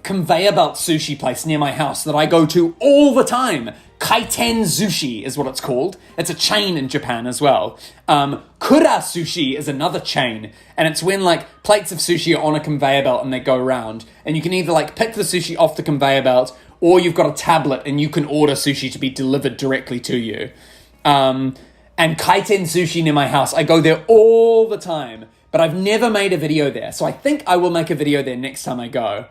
conveyor belt sushi place near my house that I go to all the time. Kaiten Sushi is what it's called. It's a chain in Japan as well. Kura Sushi is another chain, and it's when like plates of sushi are on a conveyor belt and they go around, and you can either like pick the sushi off the conveyor belt, or you've got a tablet and you can order sushi to be delivered directly to you. And Kaiten Sushi near my house, I go there all the time, but I've never made a video there, so I think I will make a video there next time I go.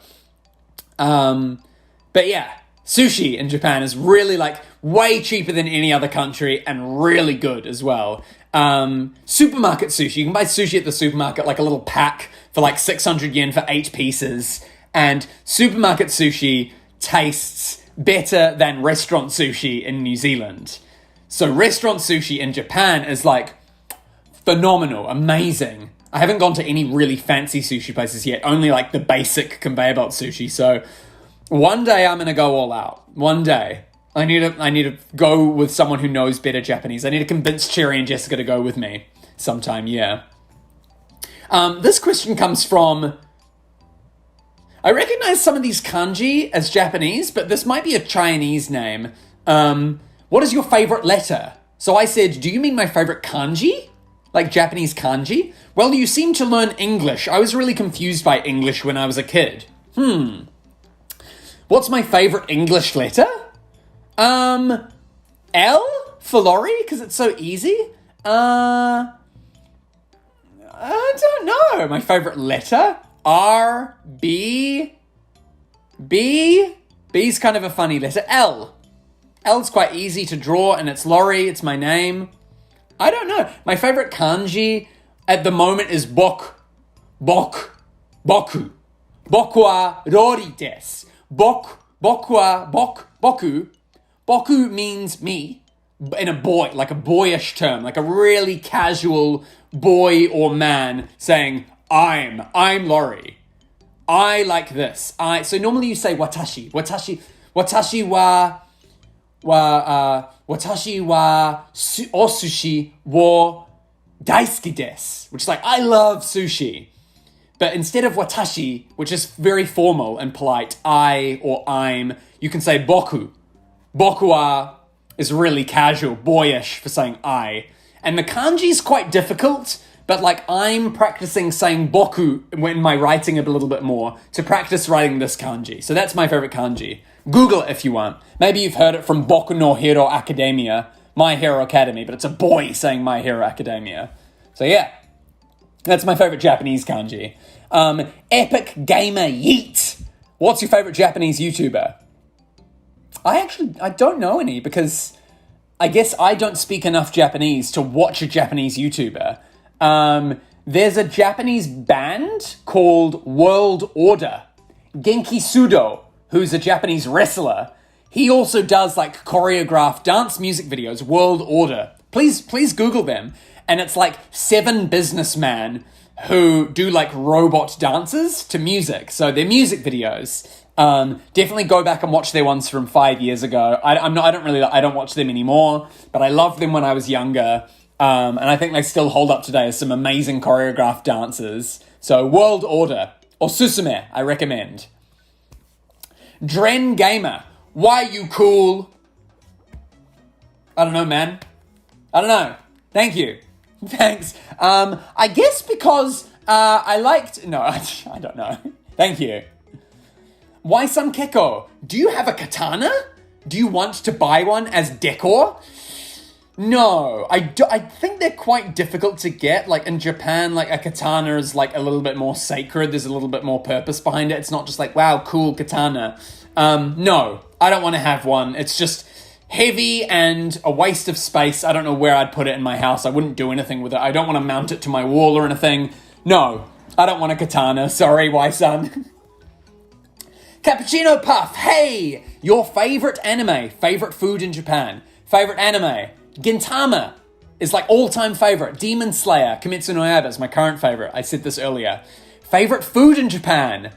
But yeah. Sushi in Japan is really like way cheaper than any other country and really good as well. Supermarket sushi. You can buy sushi at the supermarket, like a little pack for like 600 yen for 8 pieces. And supermarket sushi tastes better than restaurant sushi in New Zealand. So restaurant sushi in Japan is like phenomenal, amazing. I haven't gone to any really fancy sushi places yet, only like the basic conveyor belt sushi. So one day I'm going to go all out. One day. I need to go with someone who knows better Japanese. I need to convince Cherry and Jessica to go with me sometime, yeah. This question comes from... I recognize some of these kanji as Japanese, but this might be a Chinese name. What is your favorite letter? So I said, do you mean my favorite kanji? Like Japanese kanji? Well, you seem to learn English. I was really confused by English when I was a kid. What's my favorite English letter? L for Laurie, because it's so easy. I don't know. My favorite letter? R, B. B's kind of a funny letter. L. L's quite easy to draw, and it's Laurie. It's my name. I don't know. My favorite kanji at the moment is boku. Boku wa Rory desu. Boku means me in a boy, like a boyish term, like a really casual boy or man saying, I'm Laurie. I like this. So normally you say watashi wa o sushi wo daisuki desu, which is like, I love sushi. But instead of watashi, which is very formal and polite, I or I'm, you can say boku. Boku wa is really casual, boyish for saying I. And the kanji is quite difficult, but like I'm practicing saying boku when my writing a little bit more to practice writing this kanji. So that's my favorite kanji. Google it if you want. Maybe you've heard it from Boku no Hero Academia, My Hero Academy, but it's a boy saying My Hero Academia. So yeah. That's my favorite Japanese kanji. Epic Gamer Yeet. What's your favorite Japanese YouTuber? I don't know any because I guess I don't speak enough Japanese to watch a Japanese YouTuber. There's a Japanese band called World Order. Genki Sudo, who's a Japanese wrestler. He also does like choreographed dance music videos, World Order. Please Google them. And it's like 7 businessmen who do like robot dances to music. So they're music videos. Definitely go back and watch their ones from 5 years ago. I don't watch them anymore, but I loved them when I was younger. And I think they still hold up today as some amazing choreographed dancers. So World Order or Susume, I recommend. Dren Gamer, why you cool? I don't know, man. I don't know. Thank you. Thanks. I guess because I liked... No, I don't know. Thank you. Why some Keko? Do you have a katana? Do you want to buy one as decor? No, I think they're quite difficult to get. Like in Japan, like a katana is like a little bit more sacred. There's a little bit more purpose behind it. It's not just like, wow, cool katana. No, I don't want to have one. It's just heavy and a waste of space. I don't know where I'd put it in my house. I wouldn't do anything with it. I don't want to mount it to my wall or anything. No, I don't want a katana. Sorry, Wai-san. Cappuccino Puff, hey! Your favorite anime, favorite food in Japan, favorite anime, Gintama is like all-time favorite. Demon Slayer, Kimetsu no Yaiba is my current favorite. I said this earlier. Favorite food in Japan,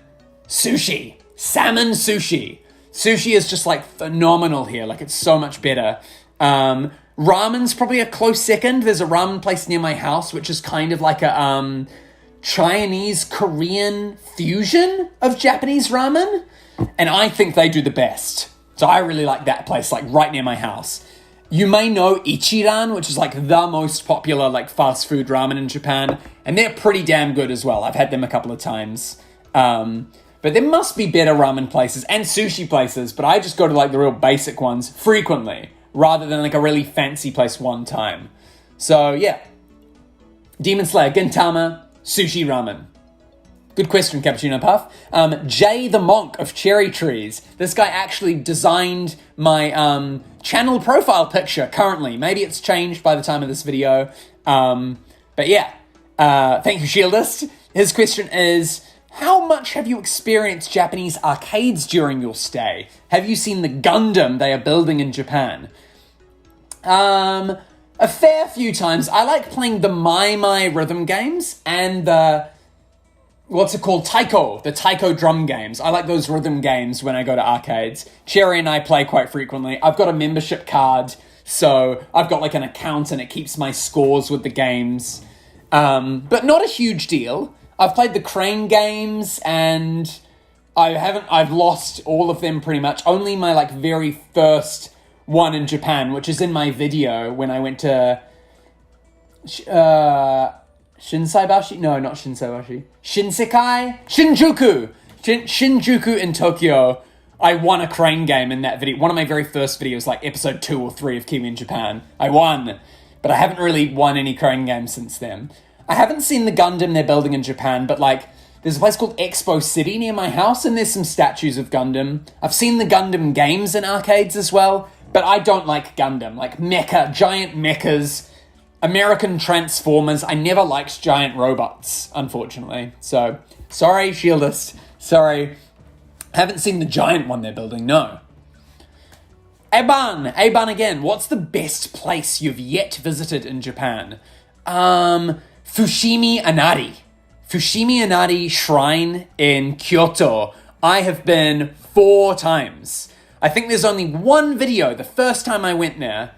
sushi, salmon sushi. Sushi is just like phenomenal here. Like it's so much better. Ramen's probably a close second. There's a ramen place near my house, which is kind of like a Chinese Korean fusion of Japanese ramen. And I think they do the best. So I really like that place, like right near my house. You may know Ichiran, which is like the most popular like fast food ramen in Japan. And they're pretty damn good as well. I've had them a couple of times. But there must be better ramen places and sushi places, but I just go to like the real basic ones frequently, rather than like a really fancy place one time. So yeah, Demon Slayer, Gintama, sushi ramen. Good question, Cappuccino Puff. Jay the Monk of Cherry Trees. This guy actually designed my channel profile picture currently. Maybe it's changed by the time of this video. But yeah, thank you, Shieldist. His question is, how much have you experienced Japanese arcades during your stay? Have you seen the Gundam they are building in Japan? A fair few times. I like playing the My rhythm games and the, what's it called? The taiko drum games. I like those rhythm games when I go to arcades. Cherry and I play quite frequently. I've got a membership card, so I've got like an account and it keeps my scores with the games. But not a huge deal. I've played the crane games and I've lost all of them pretty much. Only my like very first one in Japan, which is in my video when I went to Shinsaibashi? No, not Shinsaibashi. Shinjuku in Tokyo. I won a crane game in that video. One of my very first videos, like episode 2 or 3 of Kiwi in Japan. I won, but I haven't really won any crane games since then. I haven't seen the Gundam they're building in Japan, but like, there's a place called Expo City near my house, and there's some statues of Gundam. I've seen the Gundam games in arcades as well, but I don't like Gundam. Like giant mechas, American Transformers. I never liked giant robots, unfortunately. So, sorry, Shieldist. Sorry. Haven't seen the giant one they're building, no. Aban again. What's the best place you've yet visited in Japan? Fushimi Inari Shrine in Kyoto. I have been 4 times. I think there's only one video, the first time I went there,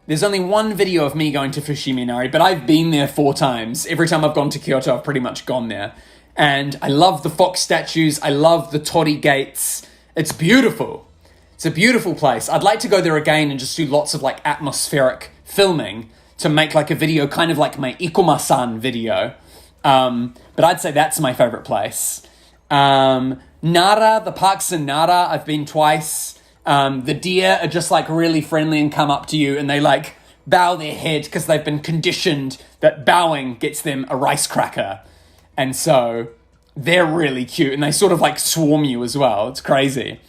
there's only one video of me going to Fushimi Inari, but I've been there 4 times. Every time I've gone to Kyoto, I've pretty much gone there. And I love the fox statues. I love the torii gates. It's beautiful. It's a beautiful place. I'd like to go there again and just do lots of like atmospheric filming to make like a video kind of like my Ikoma-san video. But I'd say that's my favorite place. Nara, the parks in Nara, I've been twice. The deer are just like really friendly and come up to you and they like bow their head because they've been conditioned that bowing gets them a rice cracker. And so they're really cute and they sort of like swarm you as well. It's crazy.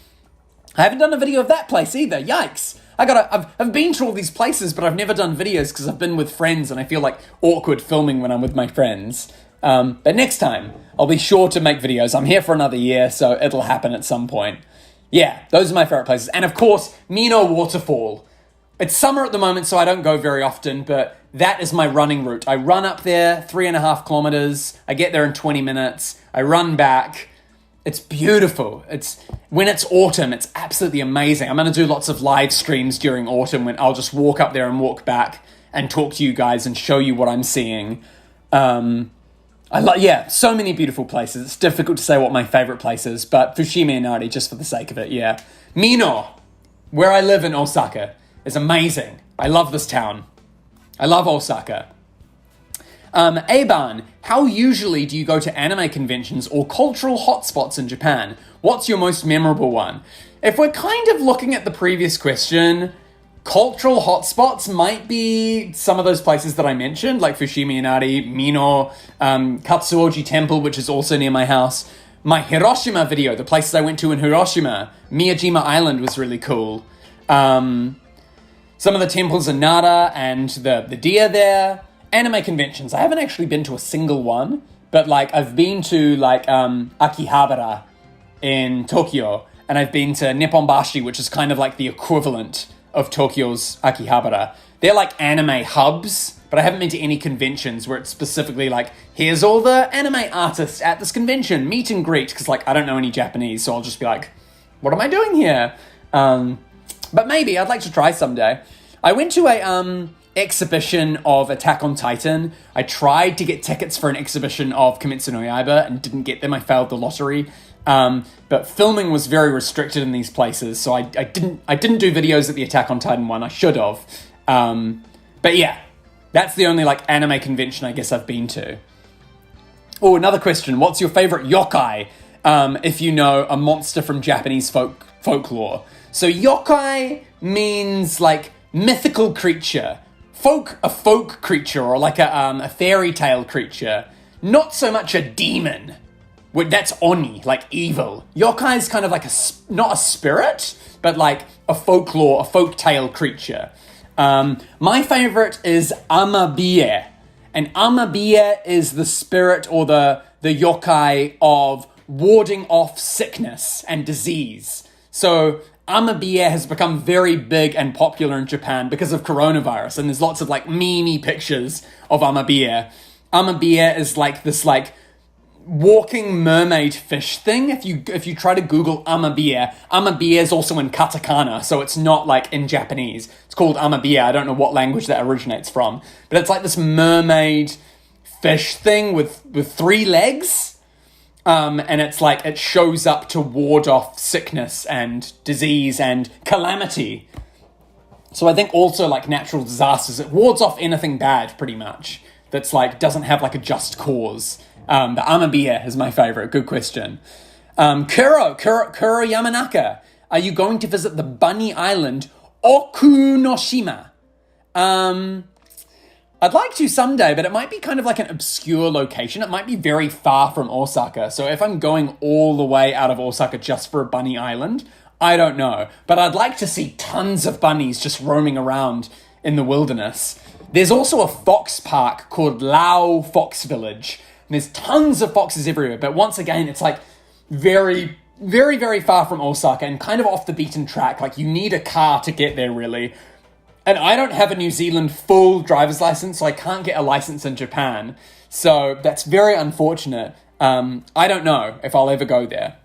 I haven't done a video of that place either. Yikes. I've been to all these places, but I've never done videos because I've been with friends and I feel like awkward filming when I'm with my friends. But next time, I'll be sure to make videos. I'm here for another year, so it'll happen at some point. Yeah, those are my favorite places. And of course, Mino Waterfall. It's summer at the moment, so I don't go very often, but that is my running route. I run up there 3.5 kilometers. I get there in 20 minutes. I run back. It's beautiful. When it's autumn, it's absolutely amazing. I'm going to do lots of live streams during autumn when I'll just walk up there and walk back and talk to you guys and show you what I'm seeing. So many beautiful places. It's difficult to say what my favorite place is, but Fushimi Inari, just for the sake of it, yeah. Mino, where I live in Osaka, is amazing. I love this town. I love Osaka. Aban, how usually do you go to anime conventions or cultural hotspots in Japan? What's your most memorable one? If we're kind of looking at the previous question, cultural hotspots might be some of those places that I mentioned, like Fushimi Inari, Mino, Katsuoji Temple, which is also near my house. My Hiroshima video, the places I went to in Hiroshima. Miyajima Island was really cool. Some of the temples in Nara and the deer there. Anime conventions. I haven't actually been to a single one, but like I've been to like Akihabara in Tokyo, and I've been to Nipponbashi, which is kind of like the equivalent of Tokyo's Akihabara. They're like anime hubs, but I haven't been to any conventions where it's specifically like, here's all the anime artists at this convention, meet and greet, because like I don't know any Japanese, so I'll just be like, what am I doing here? But maybe I'd like to try someday. I went to a exhibition of Attack on Titan. I tried to get tickets for an exhibition of Kimetsu no Yaiba and didn't get them. I failed the lottery. But filming was very restricted in these places, so I didn't do videos at the Attack on Titan one. I should have. But yeah, that's the only like anime convention I guess I've been to. Oh, another question. What's your favorite yokai? If you know a monster from Japanese folklore. So yokai means like mythical creature. A folk creature, or like a fairy tale creature. Not so much a demon. That's oni, like evil. Yokai is kind of like not a spirit, but like a folk tale creature. My favorite is Amabie. And Amabie is the spirit or the yokai of warding off sickness and disease. So Amabie has become very big and popular in Japan because of coronavirus, and there's lots of like meme pictures of Amabie. Amabie is like this like walking mermaid fish thing. If you try to Google Amabie is also in katakana, so it's not like in Japanese. It's called Amabie. I don't know what language that originates from, but it's like this mermaid fish thing with 3 legs. And it's like, it shows up to ward off sickness and disease and calamity. So I think also like natural disasters, it wards off anything bad pretty much. That's like, doesn't have like a just cause. But Amabie is my favorite. Good question. Kuro Yamanaka. Are you going to visit the bunny island Okunoshima? I'd like to someday, but it might be kind of like an obscure location. It might be very far from Osaka. So if I'm going all the way out of Osaka just for a bunny island, I don't know. But I'd like to see tons of bunnies just roaming around in the wilderness. There's also a fox park called Lao Fox Village. And there's tons of foxes everywhere. But once again, it's like very, very, very far from Osaka and kind of off the beaten track. Like you need a car to get there, really. And I don't have a New Zealand full driver's license, so I can't get a license in Japan. So that's very unfortunate. I don't know if I'll ever go there.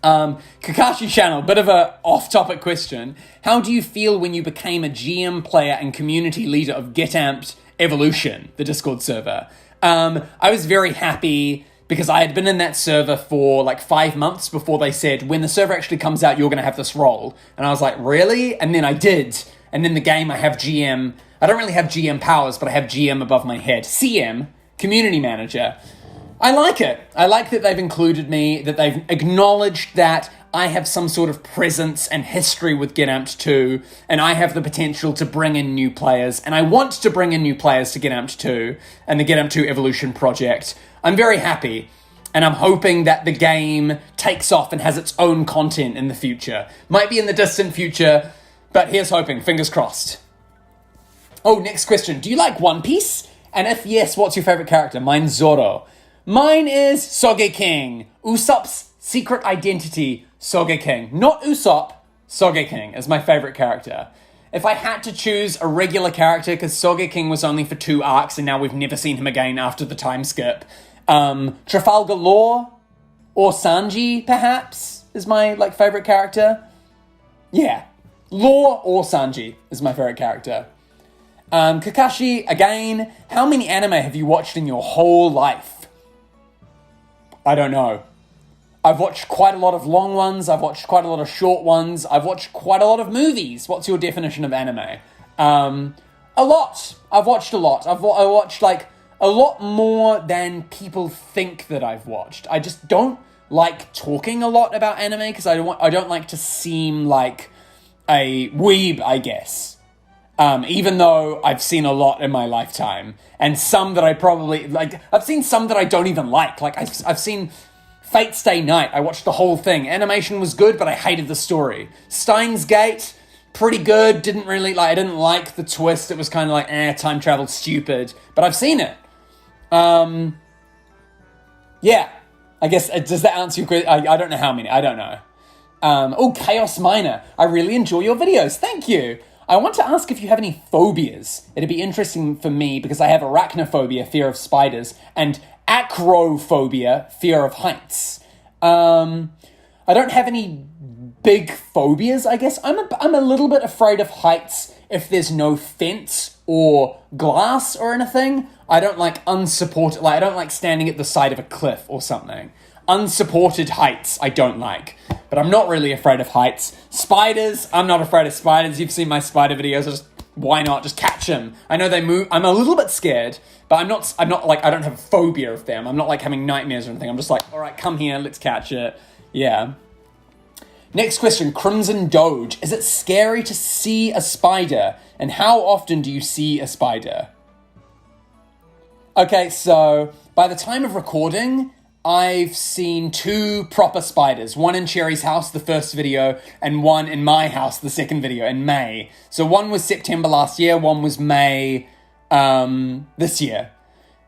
Kakashi Channel, bit of a off-topic question. How do you feel when you became a GM player and community leader of Get Amped Evolution, the Discord server? I was very happy because I had been in that server for like 5 months before they said, when the server actually comes out, you're going to have this role. And I was like, really? And then I did. And in the game, I have GM. I don't really have GM powers, but I have GM above my head. CM, Community Manager. I like it. I like that they've included me, that they've acknowledged that I have some sort of presence and history with Get Amped 2, and I have the potential to bring in new players, and I want to bring in new players to Get Amped 2 and the Get Amped 2 Evolution project. I'm very happy, and I'm hoping that the game takes off and has its own content in the future. Might be in the distant future, but here's hoping, fingers crossed. Oh, next question. Do you like One Piece? And if yes, what's your favorite character? Mine's Zoro. Mine is Sogeking. Usopp's secret identity, Sogeking. Not Usopp, Sogeking is my favorite character. if I had to choose a regular character, because Sogeking was only for 2 arcs and now we've never seen him again after the time skip, Trafalgar Law or Sanji, perhaps, is my, favorite character. Yeah, Law or Sanji is my favorite character. Kakashi, again, how many anime have you watched in your whole life? I don't know. I've watched quite a lot of long ones. I've watched quite a lot of short ones. I've watched quite a lot of movies. What's your definition of anime? A lot. I've watched a lot. I watched, a lot more than people think that I've watched. I just don't like talking a lot about anime because I don't like to seem like a weeb, I guess. Even though I've seen a lot in my lifetime. And some that I probably, I've seen some that I don't even like. I've seen Fate Stay Night. I watched the whole thing. Animation was good, but I hated the story. Steins Gate, pretty good. I didn't like the twist. It was kind of time travel, stupid. But I've seen it. Yeah. I guess, does that answer your question? I don't know how many. I don't know. Chaos Miner. I really enjoy your videos. Thank you. I want to ask if you have any phobias. It'd be interesting for me because I have arachnophobia, fear of spiders, and acrophobia, fear of heights. I don't have any big phobias, I guess. I'm a little bit afraid of heights if there's no fence or glass or anything. I don't like unsupported, I don't like standing at the side of a cliff or something. Unsupported heights, I don't like. But I'm not really afraid of heights. Spiders, I'm not afraid of spiders. You've seen my spider videos. Why not? Just catch them. I know they move. I'm a little bit scared, but I'm not I don't have a phobia of them. I'm not having nightmares or anything. I'm just all right, come here, let's catch it. Yeah. Next question, Crimson Doge. Is it scary to see a spider? And how often do you see a spider? Okay, so by the time of recording, I've seen 2 proper spiders. One in Cherry's house, the first video, and one in my house, the second video, in May. So one was September last year, one was May this year.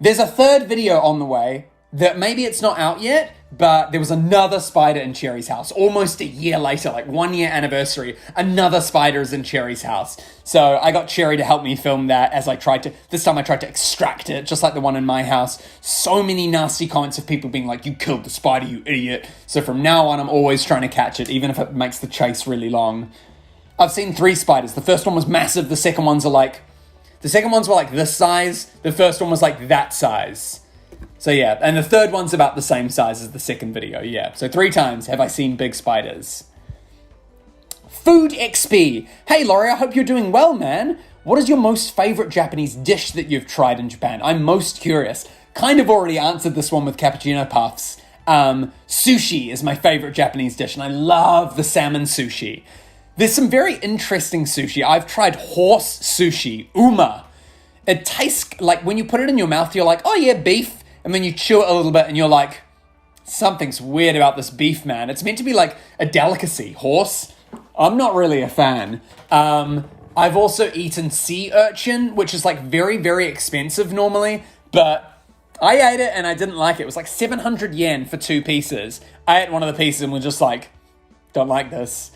There's a third video on the way that maybe it's not out yet, but there was another spider in Cherry's house. Almost a year later, 1 year anniversary, another spider is in Cherry's house. So I got Cherry to help me film that as this time I tried to extract it, just like the one in my house. So many nasty comments of people being like, you killed the spider, you idiot. So from now on, I'm always trying to catch it, even if it makes the chase really long. I've seen 3 spiders. The first one was massive. The second ones were this size. The first one was that size. So yeah, and the third one's about the same size as the second video, yeah. So 3 times have I seen big spiders. Food XP. Hey Laurie, I hope you're doing well, man. What is your most favorite Japanese dish that you've tried in Japan? I'm most curious. Kind of already answered this one with cappuccino puffs. Sushi is my favorite Japanese dish, and I love the salmon sushi. There's some very interesting sushi. I've tried horse sushi, uma. It tastes like when you put it in your mouth, you're like, oh yeah, beef. And then you chew it a little bit and you're like, something's weird about this beef, man. It's meant to be like a delicacy. Horse, I'm not really a fan. I've also eaten sea urchin, which is very, very expensive normally. But I ate it and I didn't like it. It was 700 yen for 2 pieces. I ate one of the pieces and was just don't like this.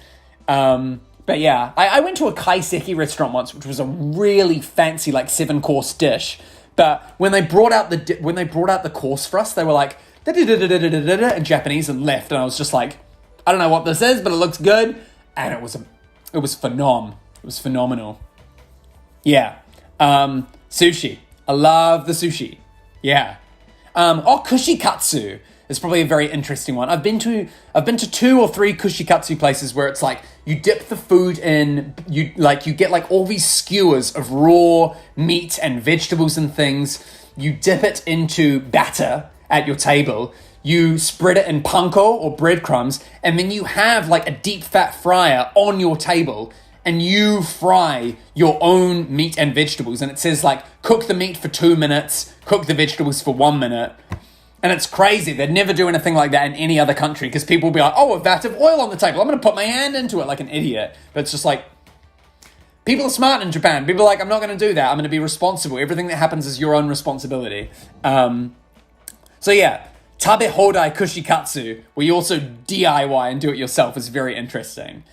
But yeah, I went to a kaiseki restaurant once, which was a really fancy 7-course dish. But when they brought out the course for us, they were like in Japanese and left, and I was just I don't know what this is, but it looks good, and it was phenomenal. It was phenomenal. Yeah, sushi. I love the sushi. Yeah. Kushikatsu is probably a very interesting one. I've been to 2 or 3 kushikatsu places where it's you dip the food in, you get all these skewers of raw meat and vegetables and things. You dip it into batter at your table. You spread it in panko or breadcrumbs, and then you have a deep fat fryer on your table, and you fry your own meat and vegetables. And it says cook the meat for 2 minutes, cook the vegetables for 1 minute. And it's crazy. They'd never do anything like that in any other country because people will be like, oh, a vat of oil on the table. I'm going to put my hand into it like an idiot. But it's just people are smart in Japan. People are I'm not going to do that. I'm going to be responsible. Everything that happens is your own responsibility. So yeah, tabe hodai kushikatsu, where you also DIY and do it yourself, is very interesting.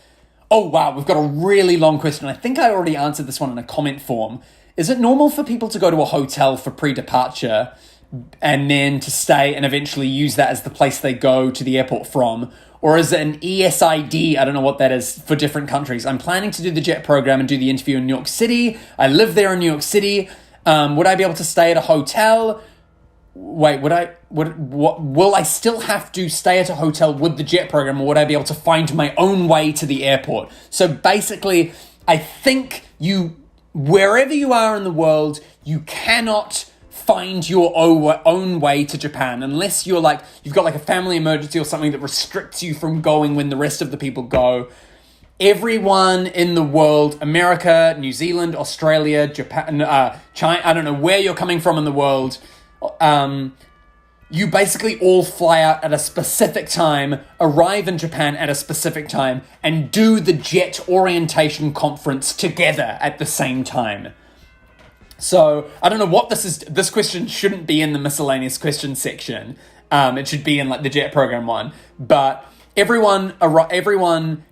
Oh, wow, we've got a really long question. I think I already answered this one in a comment form. Is it normal for people to go to a hotel for pre-departure and then to stay and eventually use that as the place they go to the airport from? Or is it an ESID? I don't know what that is for different countries. I'm planning to do the JET program and do the interview in New York City. I live there in New York City. Would I be able to stay at a hotel? Wait, will I still have to stay at a hotel with the JET program, or would I be able to find my own way to the airport? So basically, I think wherever you are in the world, you cannot find your own way to Japan unless you've got like a family emergency or something that restricts you from going when the rest of the people go. Everyone in the world, America, New Zealand, Australia, Japan, China, I don't know where you're coming from in the world, you basically all fly out at a specific time, arrive in Japan at a specific time, and do the JET orientation conference together at the same time. So, I don't know what this is. This question shouldn't be in the miscellaneous question section. It should be in like the JET program one. But everyone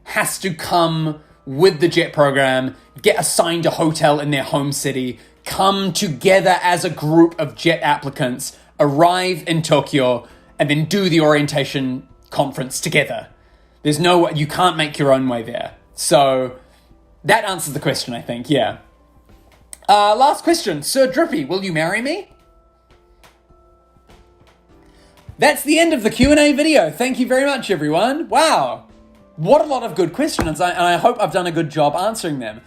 has to come with the JET program, get assigned a hotel in their home city, come together as a group of JET applicants, arrive in Tokyo, and then do the orientation conference together. You can't make your own way there. So, that answers the question, I think, yeah. Last question. Sir Drippy, will you marry me? That's the end of the Q&A video. Thank you very much, everyone. Wow. What a lot of good questions. And I hope I've done a good job answering them.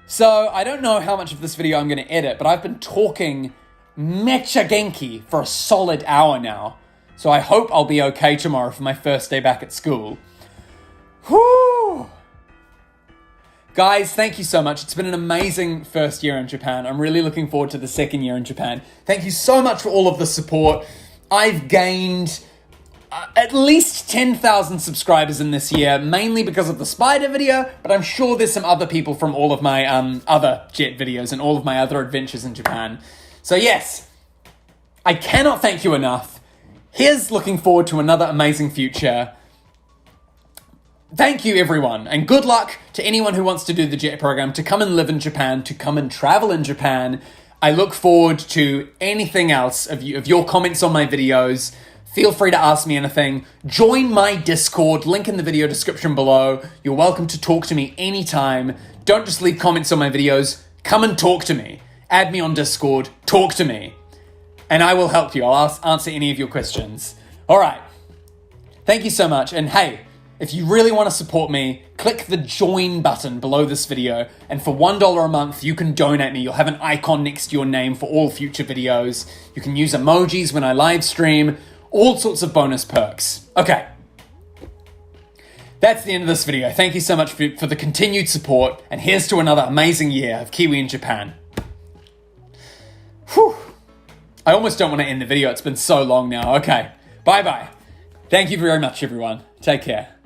So, I don't know how much of this video I'm going to edit, but I've been talking mecha genki for a solid hour now. So, I hope I'll be okay tomorrow for my first day back at school. Whew. Guys, thank you so much. It's been an amazing first year in Japan. I'm really looking forward to the second year in Japan. Thank you so much for all of the support. I've gained at least 10,000 subscribers in this year, mainly because of the spider video, but I'm sure there's some other people from all of my other JET videos and all of my other adventures in Japan. So yes, I cannot thank you enough. Here's looking forward to another amazing future. Thank you, everyone, and good luck to anyone who wants to do the JET program, to come and live in Japan, to come and travel in Japan. I look forward to anything else of your comments on my videos. Feel free to ask me anything. Join my Discord, link in the video description below. You're welcome to talk to me anytime. Don't just leave comments on my videos. Come and talk to me. Add me on Discord. Talk to me. And I will help you. I'll answer any of your questions. All right. Thank you so much. And hey, if you really want to support me, click the join button below this video, and for $1 a month, you can donate me. You'll have an icon next to your name for all future videos. You can use emojis when I live stream, all sorts of bonus perks. Okay. That's the end of this video. Thank you so much for the continued support, and here's to another amazing year of Kiwi in Japan. Whew. I almost don't want to end the video. It's been so long now. Okay. Bye-bye. Thank you very much, everyone. Take care.